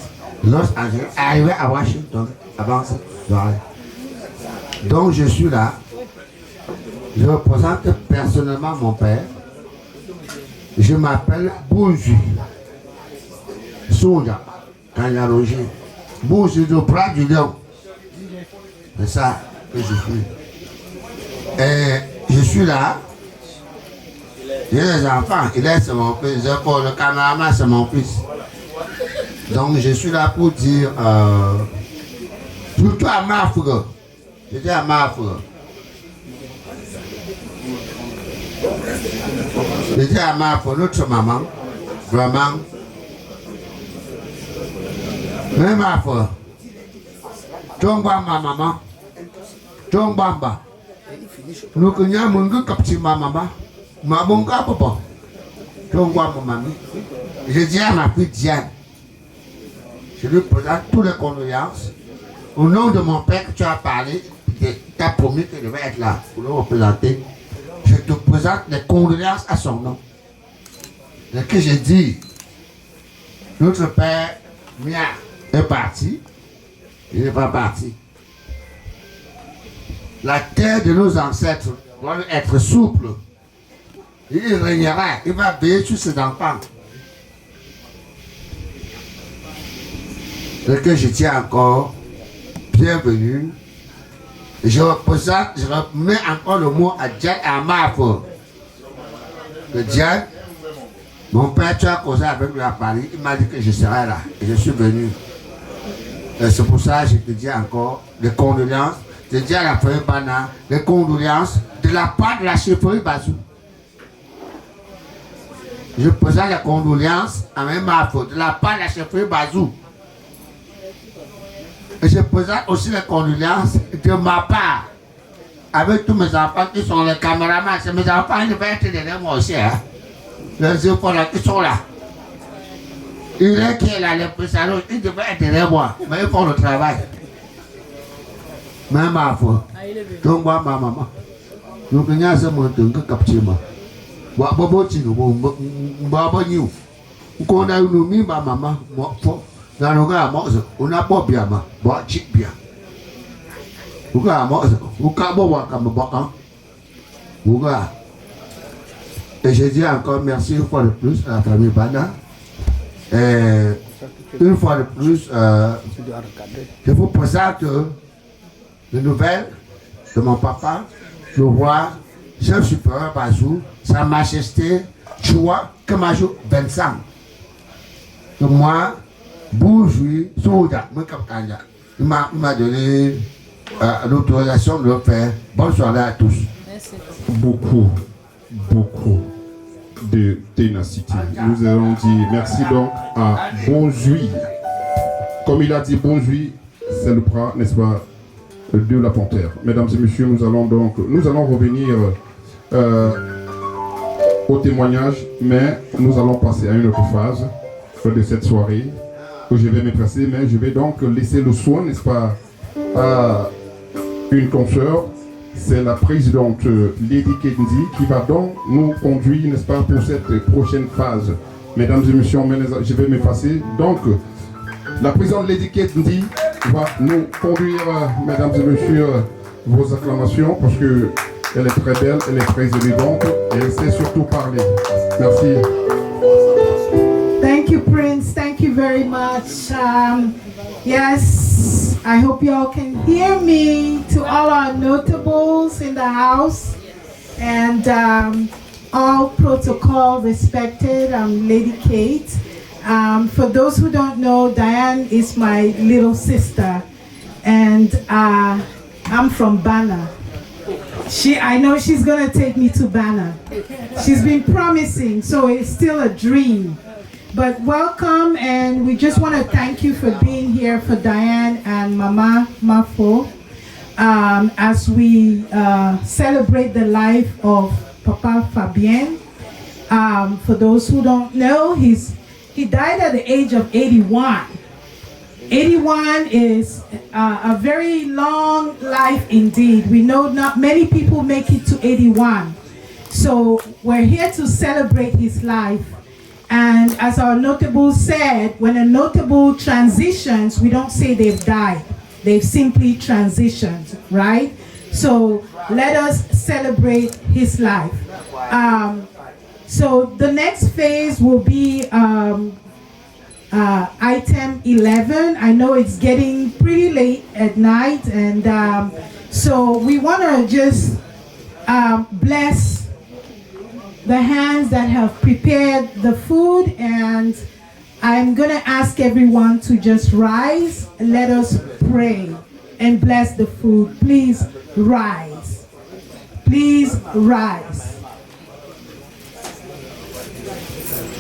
Arriver à Washington avant cette soirée. Donc je suis là. Je représente personnellement mon père. Je m'appelle Bouzou Souda Kanyalogi. Bouzou de Prat du Lion. C'est ça que je suis. Et je suis là. J'ai des enfants. Il est mon fils. Le caméraman, c'est mon fils. Donc je suis là pour dire surtout à Mafra. J'étais à Mafra. J'étais à Mafra, notre maman, vraiment. Même Mafra. Tongba ma maman. Tongbamba. Nous connaissons mon captif ma maman. Ma bon gars, papa. Tongba ma mamie. Je dis à ma fille Diane. Je lui présente toutes les condoléances. Au nom de mon père que tu as parlé, tu as promis que je vais être là pour le représenter. Je te présente les condoléances à son nom. Et que j'ai dit, notre père Mia est parti. Il n'est pas parti. La terre de nos ancêtres doit être souple. Il régnera, il va veiller sur ses enfants. Et que je tiens encore bienvenue. Je représente, je remets encore le mot à Diane et à Mafra. Que Diane, mon père, tu as causé avec lui à Paris, il m'a dit que je serais là. Et je suis venu. Et c'est pour ça que je te dis encore les condoléances. Je dis à la famille Bana, les condoléances de la part de la chefferie Bazou. Je présente les condoléances à même Mafra de la part de la chefferie Bazou. Et je présente aussi les condoléances de ma part avec tous mes enfants qui sont les caméramans. C'est mes enfants, ils devaient être derrière moi aussi. Hein. Les enfants là qui sont là. Il est qui est là, les présidents, ils devaient être derrière moi. Mais ils font le travail. Même ma foi. Donc moi, ma maman. Nous connaissons ce monde que capture moi. Moi, on a eu mis ma maman. Dans le gars, on n'a pas bien, bon, chip bien. Vous et je dis encore merci une fois de plus à la famille Bana. Et une fois de plus, je vous présente les nouvelles de mon papa, le roi, chef supérieur Bazou, Sa Majesté Chua Kemajou Vincent. Donc moi, Bouzou Souda, il m'a donné l'autorisation de le faire. Bonne soirée à tous. Merci. Beaucoup de ténacité. Nous allons dire merci donc à Bouzou. Comme il a dit, Bouzou, c'est le bras, n'est-ce pas, de la panthère. Mesdames et messieurs, nous allons revenir au témoignage, mais nous allons passer à une autre phase de cette soirée où je vais me placer, mais je vais donc laisser le soin, n'est-ce pas, à une consoeur. C'est la présidente Lady Kendi qui va donc nous conduire, n'est-ce pas, pour cette prochaine phase. Mesdames et messieurs, je vais me passer. Donc, la présidente Lady Kendi va nous conduire, mesdames et messieurs, vos acclamations, parce que elle est très belle, elle est très élégante et elle sait surtout parler. Merci. Thank you, Prince. Thank you very much. Yes, I hope you all can hear me. To all our notables in the house and all protocol respected, Lady Kate. For those who don't know, Diane is my little sister. and I'm from Bana. I know she's gonna take me to Bana. She's been promising, so it's still a dream. But welcome, and we just want to thank you for being here for Diane and Mama Mafo as we celebrate the life of Papa Fabien. For those who don't know, he died at the age of 81. 81 is a very long life indeed. We know not many people make it to 81. So we're here to celebrate his life. And as our notable said, when a notable transitions, we don't say they've died. They've simply transitioned, right? So let us celebrate his life. So the next phase will be item 11. I know it's getting pretty late at night, and so we want to just bless the hands that have prepared the food, and I'm going to ask everyone to just rise. Let us pray and bless the food. Please rise. Please rise.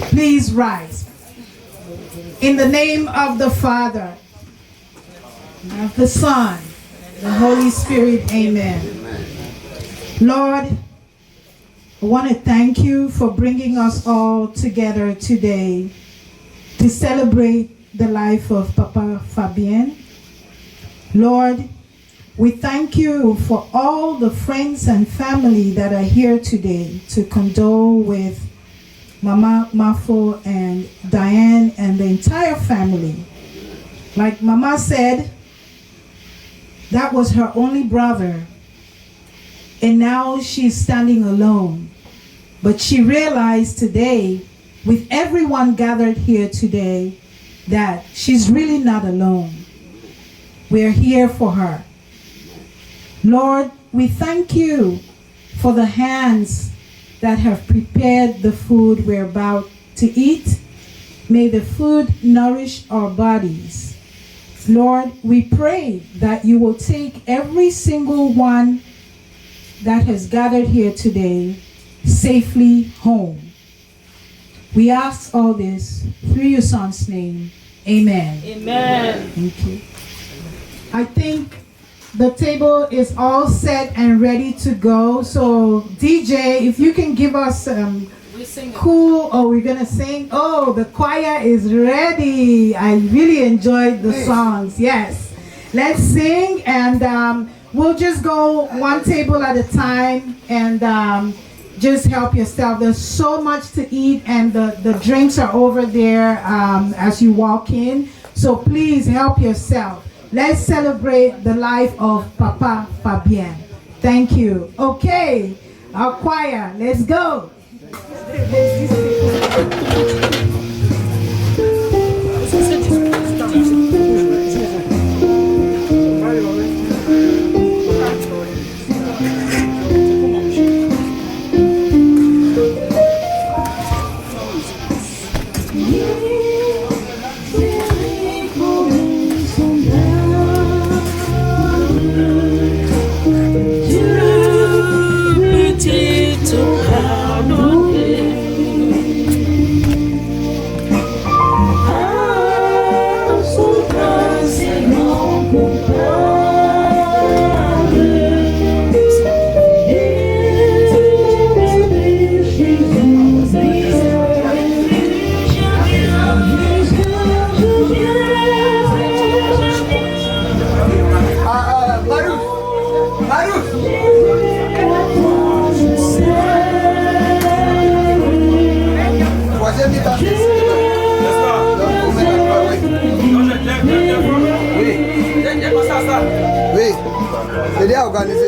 Please rise. In the name of the Father, of the Son, the Holy Spirit, amen. Lord, I want to thank you for bringing us all together today to celebrate the life of Papa Fabien. Lord, we thank you for all the friends and family that are here today to condole with Mama Mafo and Diane and the entire family. Like Mama said, that was her only brother, and now she's standing alone. But she realized today, with everyone gathered here today, that she's really not alone. We're here for her. Lord, we thank you for the hands that have prepared the food we're about to eat. May the food nourish our bodies. Lord, we pray that you will take every single one that has gathered here today safely home. We ask all this through your Son's name. Amen. Amen. Thank you. I think the table is all set and ready to go. So DJ, if you can give us cool, oh, we're gonna sing. Oh, the choir is ready. I really enjoyed the songs. Yes. Let's sing, and we'll just go one table at a time, and just help yourself. There's so much to eat, and the drinks are over there as you walk in. So please help yourself. Let's celebrate the life of Papa Fabien. Thank you. Okay, our choir, let's go. Oui, c'est bien organisé.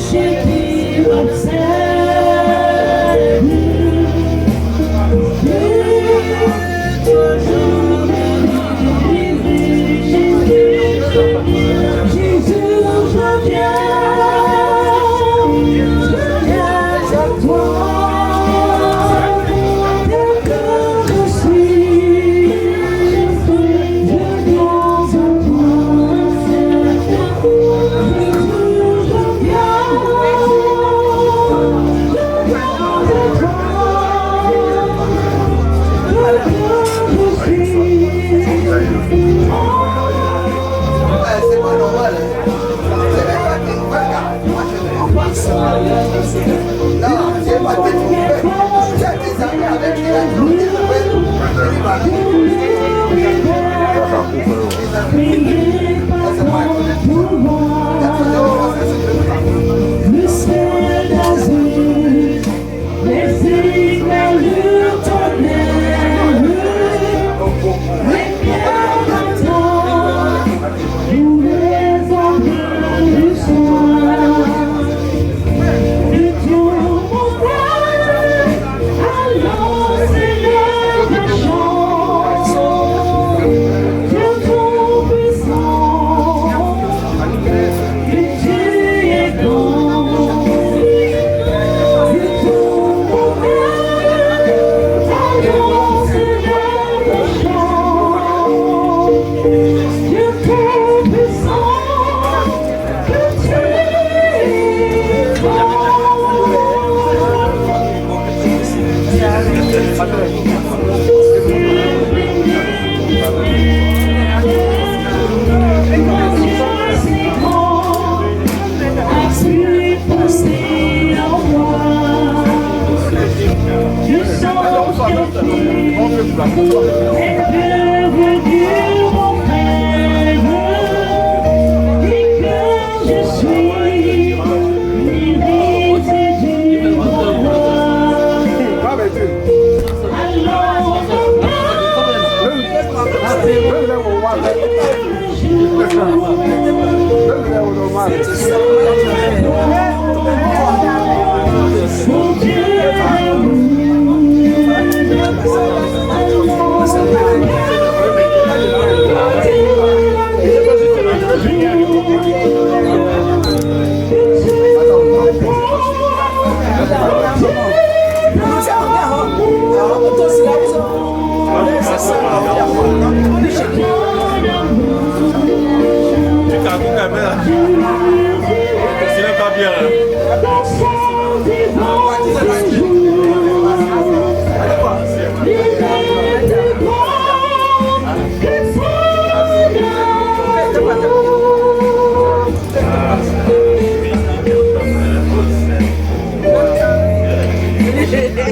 Je viens à toi. Le ciel azur, les éclairs tonnerre, les pierres d'attente, tous les embruns du soir. De tout mon cœur, allons célèbre la chance. Dieu tout-puissant, que tu es grand. De tout mon cœur, allons célèbre la chance. Dieu tout-puissant, que tu es grand.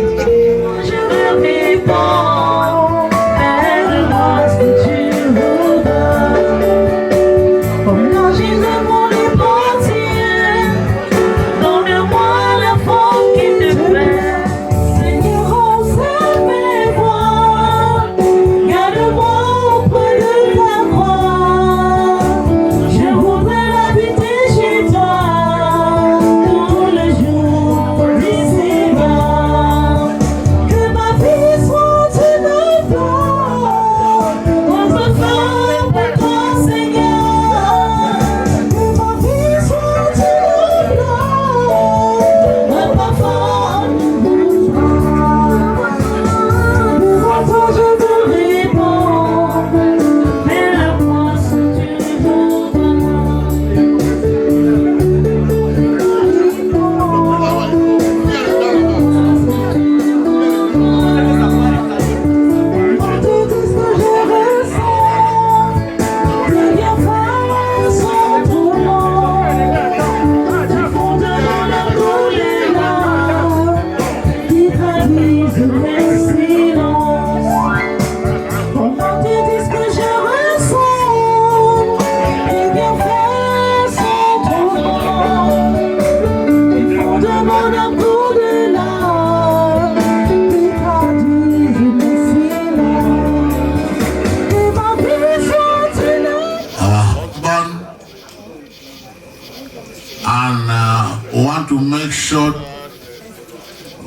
Want to make sure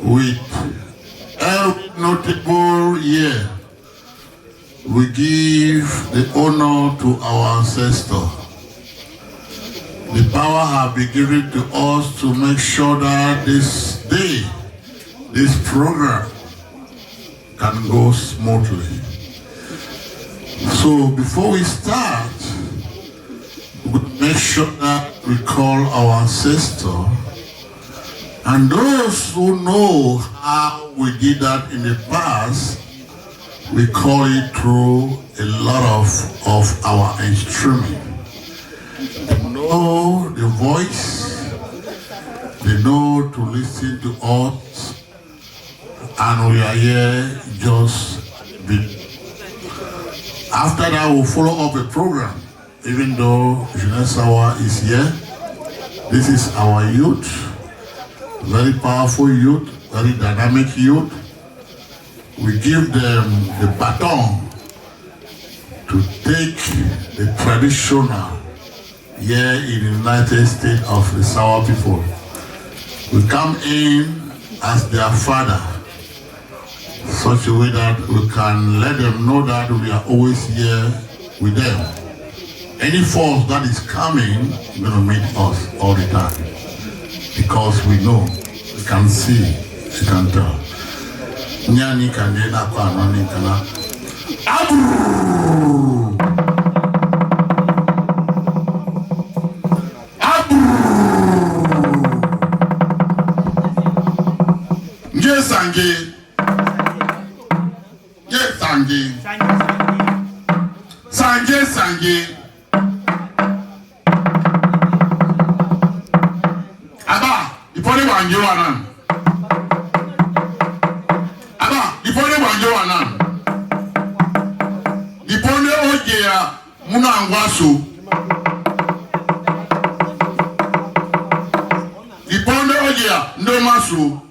with every notable year we give the honor to our ancestor. The power has been given to us to make sure that this day, this program can go smoothly. So before we start, we make sure that we call our ancestor, and those who know how we did that in the past, we call it through a lot of our instruments. To know the voice, the know to listen to us, and we are here just after that we'll follow up a program, even though Jeunesse Hour is here. This is our youth, very powerful youth, very dynamic youth. We give them the baton to take the traditional here in the United States of the Sawa people. We come in as their father, such a way that we can let them know that we are always here with them. Any force that is coming is going to meet us all the time, because we know, we can see, we can tell. Nyani kandena kwa nani kana. Abru! Nje sange. Nje sange. Sange sange. Aba, ipone wanje wanan. Aba, ipone wanje wanan. Ipone oje ya muna angwaso. Ipone oje ya ndomaso.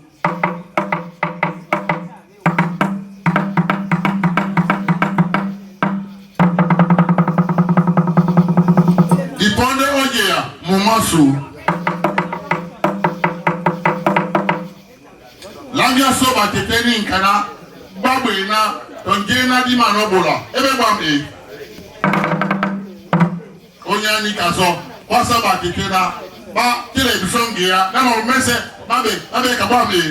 Ipone oje ya mumaso. Langia soba teteni nkana babu ina tonjena di manobola ebe gwambe onyani kaso wasa ba tetena ba television gia na mo mese babe ka gwambe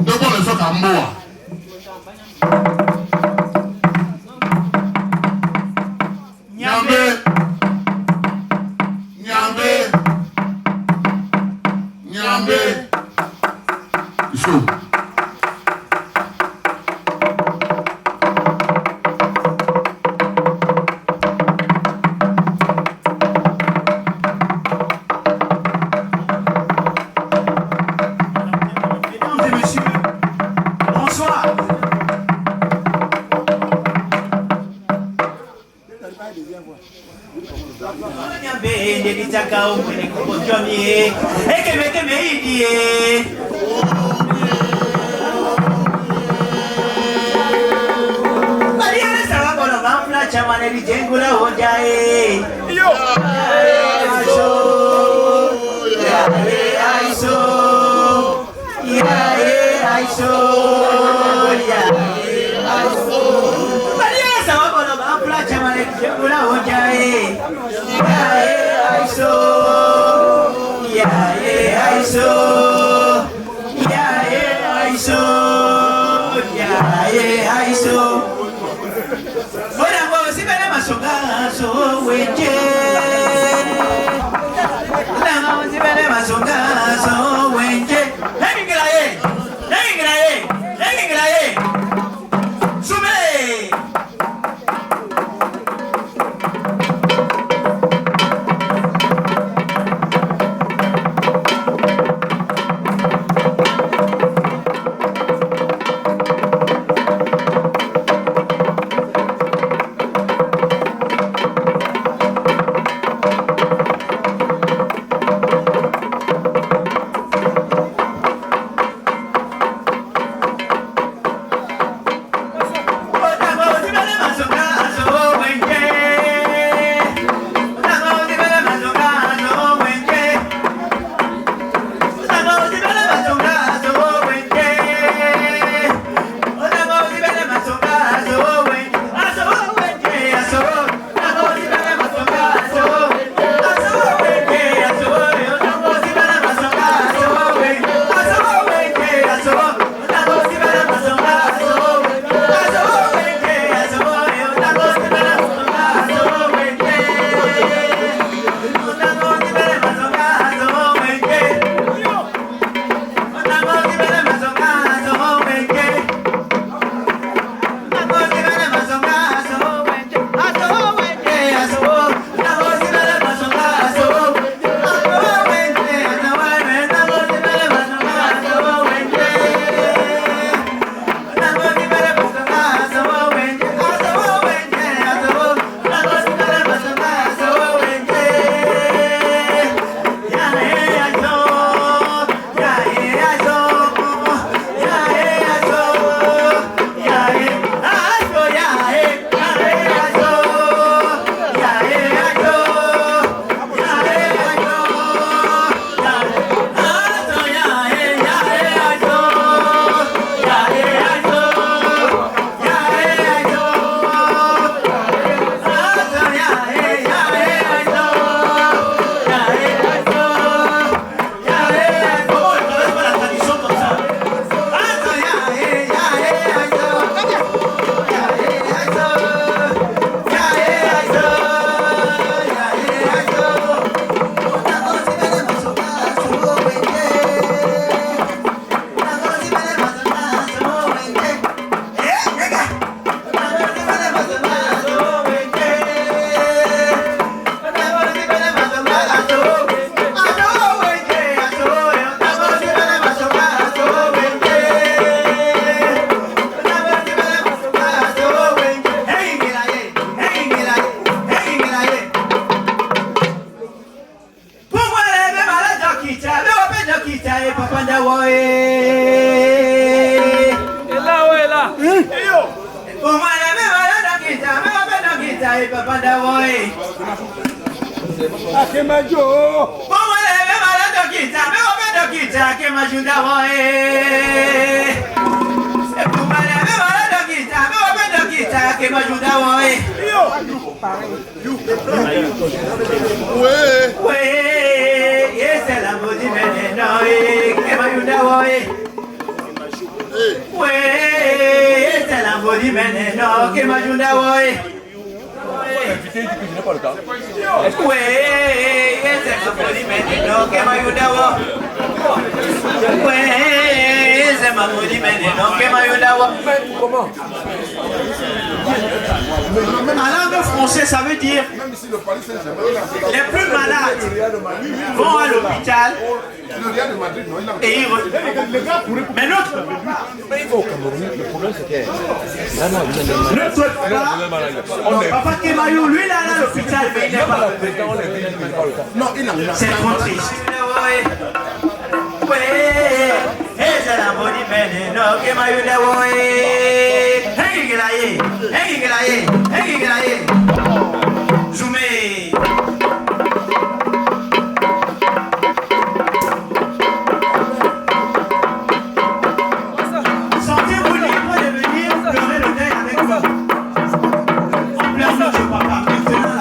dobo le so ka mboa nyambe Show. Mesdames et messieurs, bonsoir. Chamane di jengula hojae yo aiso ya aiso Maria sawa bono bapla chamane di jengula hojae aiso Masongazo wenje Lama zibele masongazo wenje Nengilaye Sume kita e papa dawoe. Akemajo. Mama leve mala dokita, me obe dokita akemajo dawoe. Mama leve mala dokita, me obe dokita akemajo dawoe. Ouais, yes la modi meneno e akemajo dawoe. Ouais, c'est la modi meneno akemajo dawoe. Oui, c'est ma folie maintenant que ma yudawa. Oui, c'est ma folie maintenant que ma yudawa. Comment? En langue française, ça veut dire les plus malades vont à l'hôpital et ils mais notre le problème c'était Papa Kemayou, lui là à l'hôpital, mais il n'est pas. Non, il n'a pas. C'est trop triste. Oui, et c'est la bonne peine, non, Kemayou là, oui. Hey, Gilaye, hey, Gilaye, hey, Gilaye. Zoomé. Sentez-vous libre de venir pleurer le deuil avec moi. On pleure notre papa, maintenant là.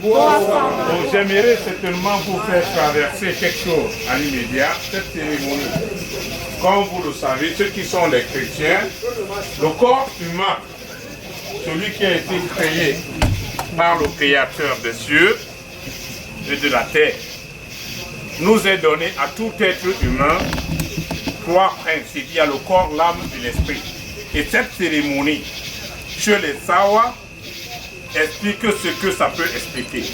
Donc j'aimerais certainement vous faire traverser quelque chose à l'immédiat, cette cérémonie. Comme vous le savez, ceux qui sont les chrétiens, le corps humain, celui qui a été créé par le Créateur des cieux et de la terre, nous est donné à tout être humain 3 principes. Il y a le corps, l'âme et l'esprit. Et cette cérémonie, chez les Sawa, explique ce que ça peut expliquer.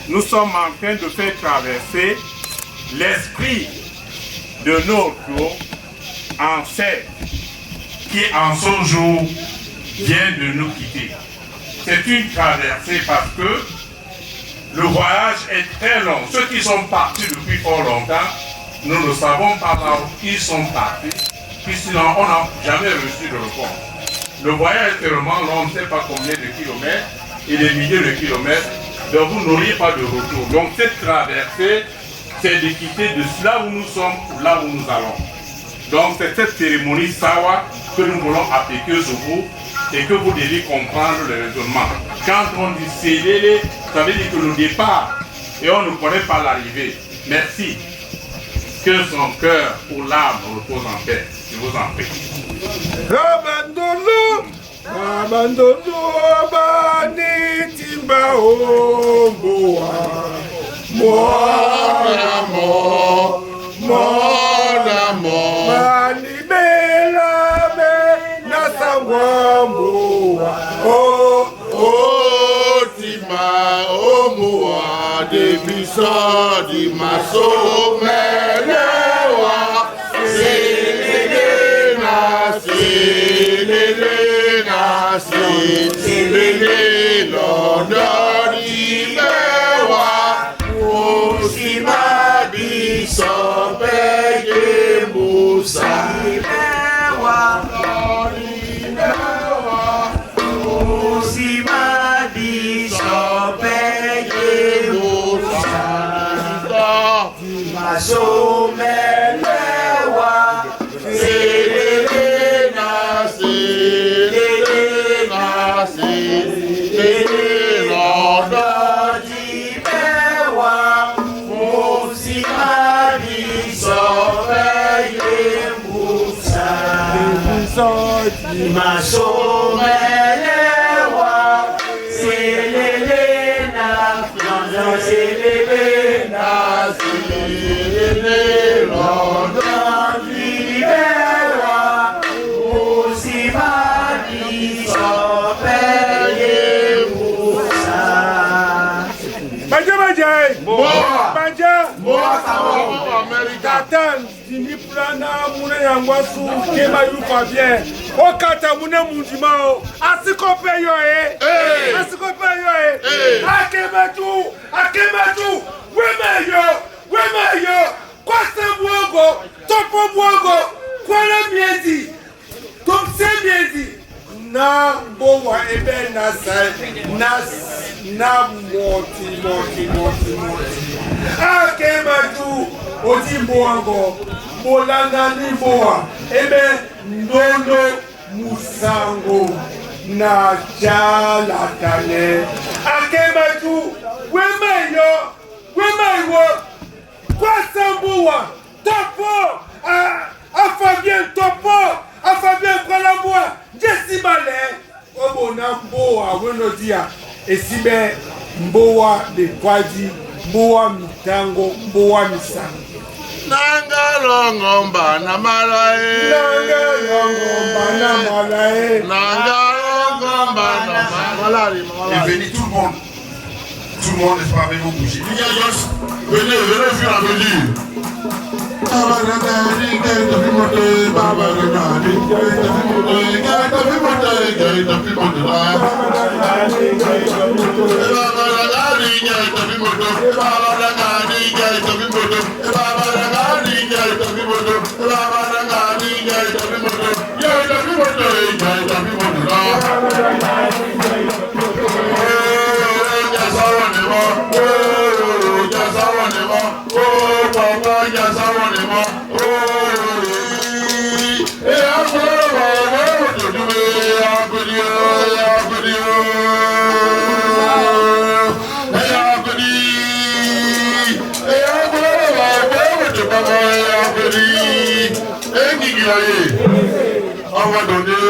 Nous sommes en train de faire traverser l'esprit de notre ancêtre qui en ce jour vient de nous quitter. C'est une traversée parce que le voyage est très long. Ceux qui sont partis depuis fort longtemps, nous ne savons pas là où ils sont partis, puisqu'on n'a jamais reçu de repos. Le voyage est tellement long, on ne sait pas combien de kilomètres, et des milliers de kilomètres, donc vous n'auriez pas de retour. Donc cette traversée, c'est de quitter de là où nous sommes ou là où nous allons. Donc c'est cette cérémonie Sawa que nous voulons appliquer sur vous et que vous devez comprendre le raisonnement. Quand on dit célébrer, ça veut dire que le départ, et on ne connaît pas l'arrivée. Merci. Que son cœur ou l'âme repose en paix. Je vous en prie. Abandono abani timba omboa mo mani bela me nasangwa mboa o tima omboa de bisa di maso melewa Sélélé lọ́dọ̀ ní mẹ́wàá, mo sì máa bí sọ́pẹ́ yé Musa. Mẹ́wàá lọ́dọ̀ ní mẹ́wàá, mo sì máa bí sọ́pẹ́ yé Musa. Màṣó mẹ́lẹ́wàá, sélélé náà sélélé. Lọ́dọ̀ di mẹ́wàá, mo sì máa bí sọ́fẹ́ yé Musa. Màṣó mẹ́lẹ́wàá, sélélé náà, lọ́dọ̀ sélélé náà, sélélé lọ́dọ̀ di mẹ́wàá, mo sì máa bí sọ́fẹ́. Tatan dini plana mune yangwasu kema yuko bien okata mune mundima o asiko pe yo asiko pe yo akematu wemeyo kwase muogo topo muogo kwala miezi tomse miezi na bowa ebe na sai na moti akematu oti mboango molanga ni boa ebe ndondo musango na jala tane akematu wemeyo kwa sambuwa topo afabien topo afabien kwa la boa jesimale obo na mboa weno dia esibe mboa de kwaji mboa mitango mboa misango nanga longomba na malae Et venez tout le monde, n'est-ce pas, avec vos bougies. Venez au fur et à mesure. Baba On va donner,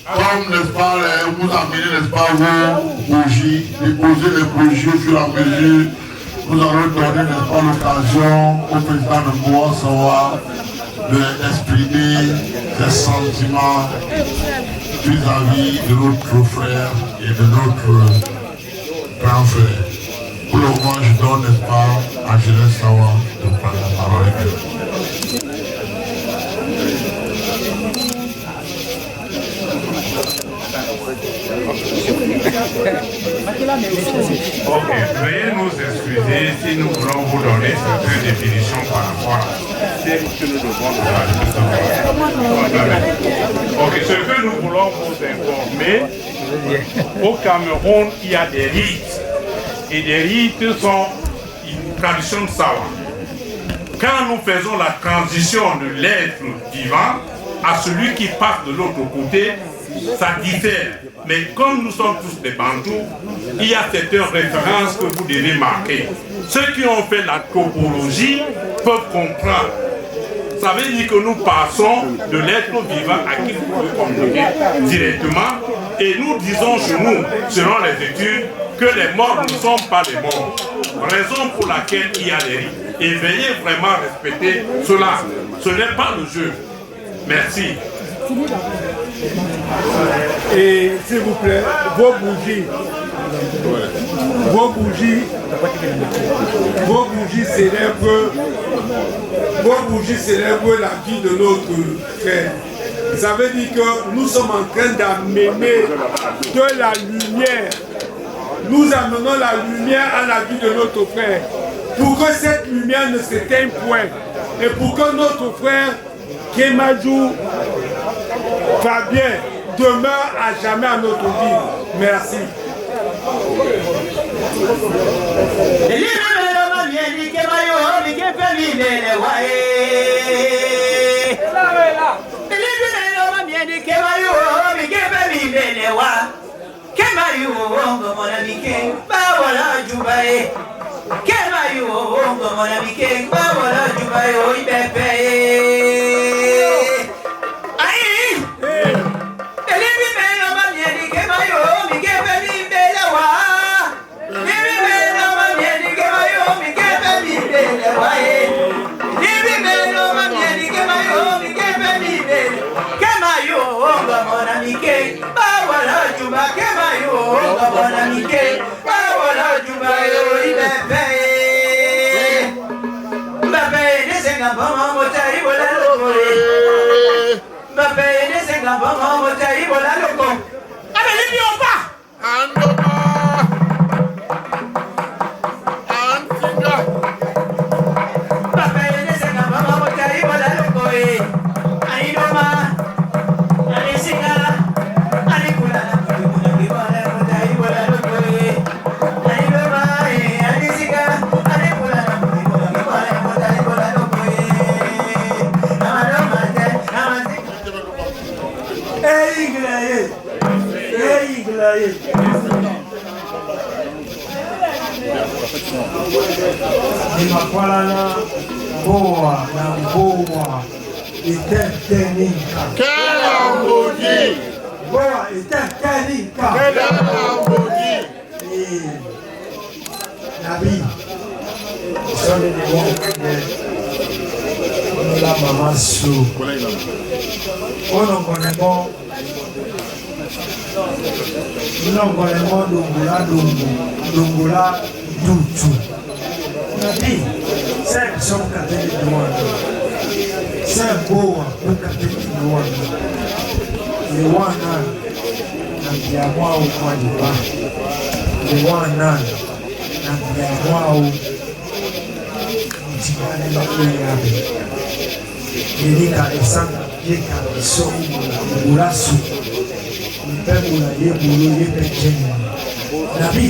comme n'est-ce pas, vous amenez, n'est-ce pas, vos bougies, déposer les bougies au fur et à mesure. Nous allons donner, n'est-ce pas, l'occasion au président de Moa Sawa d'exprimer ses sentiments vis-à-vis de notre frère et de notre grand frère. Pour le moment, je donne, n'est-ce pas, à Gilles Sawa de prendre la parole. Ok, veuillez nous excuser si nous voulons vous donner certaines définitions par rapport à ce que nous devons nous. Ok, ce que nous voulons vous informer, au Cameroun, il y a des rites. Et des rites sont une tradition de Sawa. Quand nous faisons la transition de l'être vivant à celui qui passe de l'autre côté, ça diffère. Mais comme nous sommes tous des Bantous, il y a certaines références que vous devez marquer. Ceux qui ont fait la topologie peuvent comprendre. Ça veut dire que nous passons de l'être vivant à qui vous pouvez communiquer directement. Et nous disons chez nous, selon les études, que les morts ne sont pas les morts. Raison pour laquelle il y a des rites. Et veillez vraiment à respecter cela. Ce n'est pas le jeu. Merci. Et s'il vous plaît, vos bougies célèbrent la vie de notre frère. Ça veut dire que nous sommes en train d'amener de la lumière. Nous amenons la lumière à la vie de notre frère. Pour que cette lumière ne s'éteigne point. Et pour que notre frère Kemadou Fabien demeure à jamais à notre vie. Merci. Imakwalana boa na boa itetenika. Quel embougi! Boa itetenika. Quel embougi! Nabi, son de bon la maman sou. On connaît bon. Non connaît Dongola Doutou. Nabi, c'est son cadet de Rwanda. C'est beau pour cadet de Rwanda. Le Rwanda, Nambiawa ou Madiba. Le Rwanda, Nambiawa ou Mtikane la Kuyabe. Yelika Esanga, Yeka Iso, Ulasu. Pemula Yebulu Yepechene. Nabi.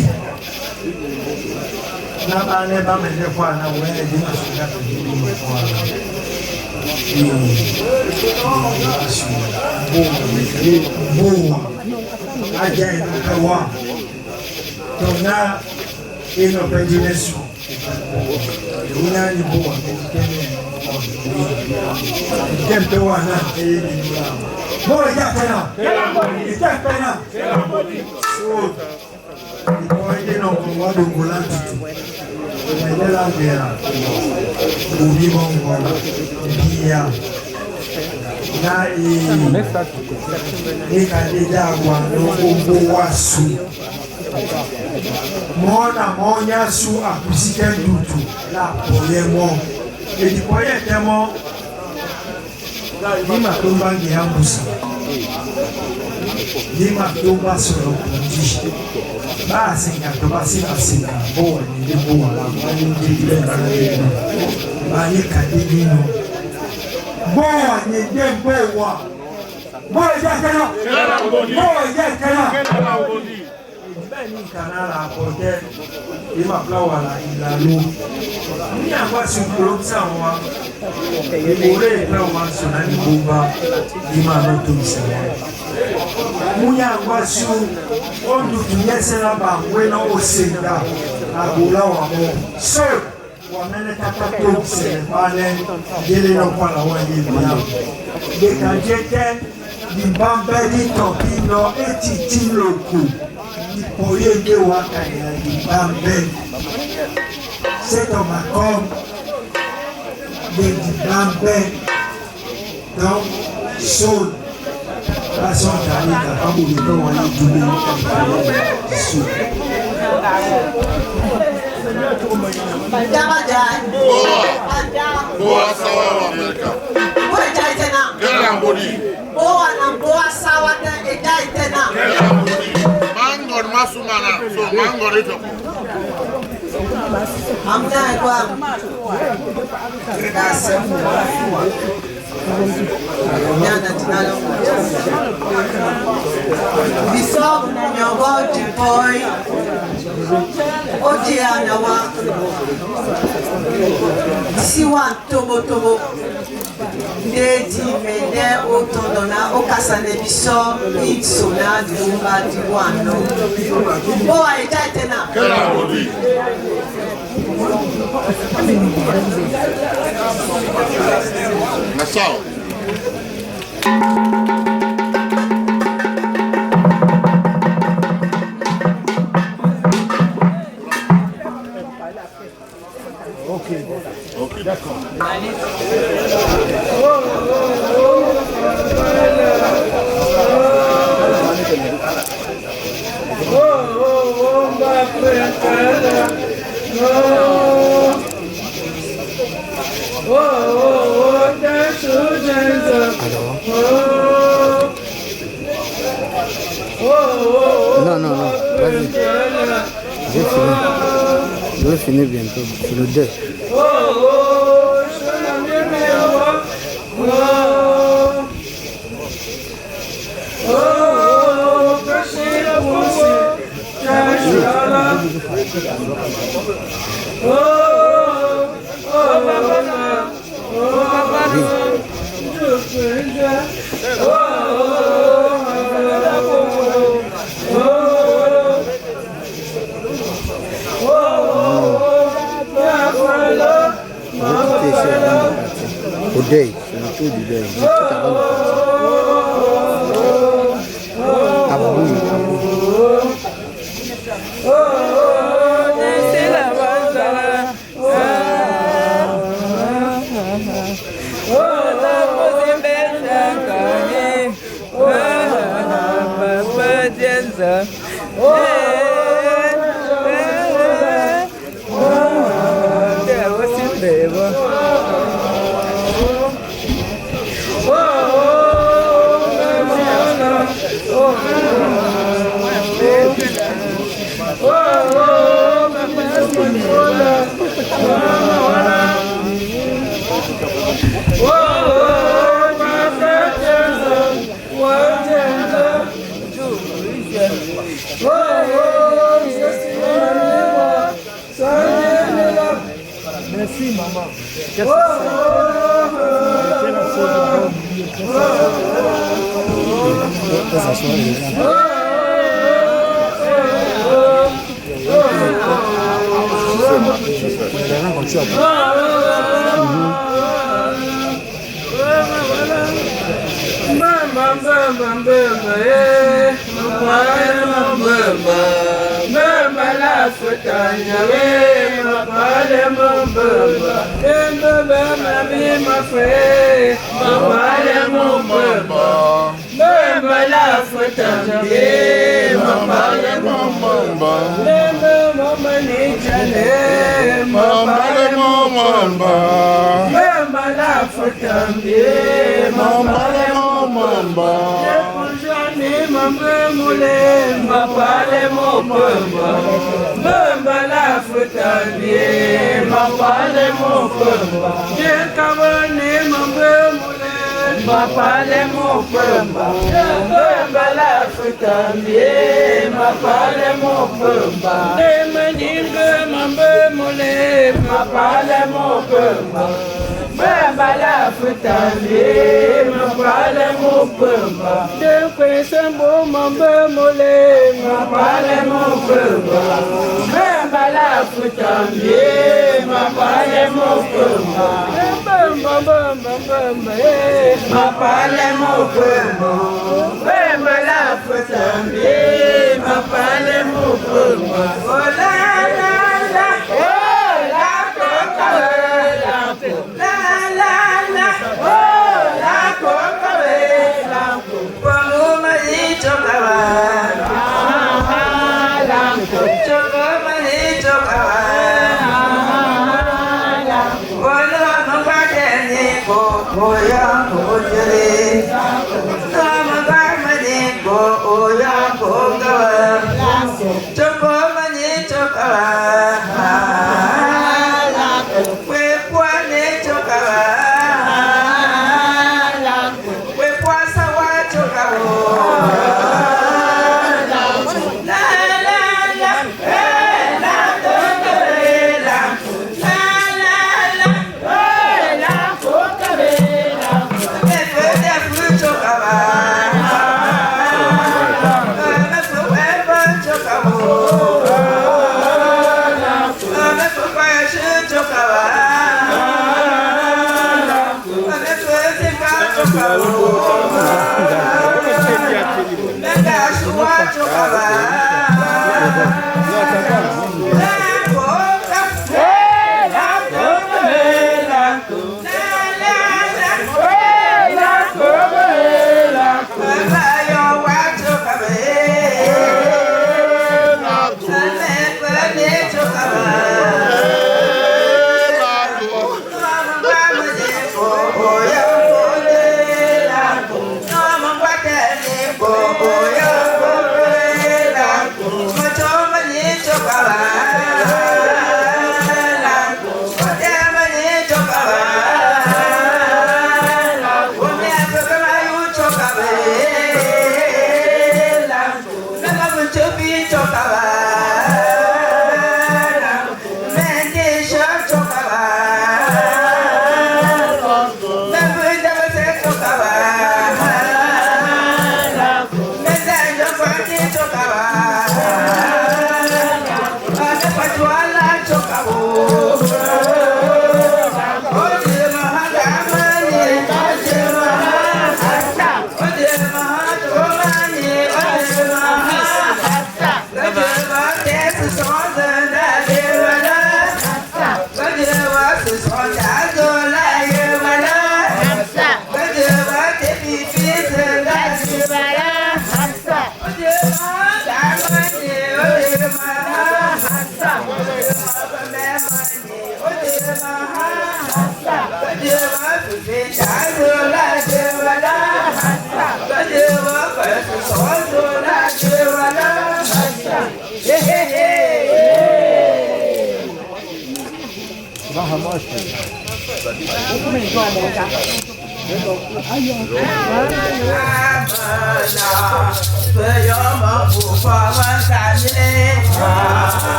Mona monya su akusike dutu la poyemo edi poye temo lima tumba ngihambusa lima tumba solo kundi basi ngatoba sika boa ni boa la mani ndile bani kadino boa ni boa boa yakana boa yakana ni kanala kote ima flower la ilalo ni agba si kuro sawa ibore flower sona ni buba ima no to sewa munya agba si ondu tuyesera ba we no osenga agula wa mo so wa mene tata to se bale dele no kwala wa ni bia de kajete di bamba di topino etiti loku oye de wakaya di bambe c'est un macom de di bambe donc sol façon d'alika abu de to wani dule so Banjabaja Boa sawa wa Amerika. Boa jaitena. Kela mbodi. Boa na boa sawa ta jaitena. Kela mbodi. Mangor masumana. So mangor ito. Amna kwa. Dasa. Nyana tinalo. Biso nyogo boy. Oji anawa. Bisi wa tobo. Ndeti mende otondona okasane biso itsona dumba diwano. Boa itaitena. Kela mbodi. Nassau. Ok, d'accord. Non, vas-y. Je vais finir bientôt. C'est le 2. Au deuil, c'est le tour du deuil. Tout avant de partir. Aboui.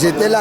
J'étais là.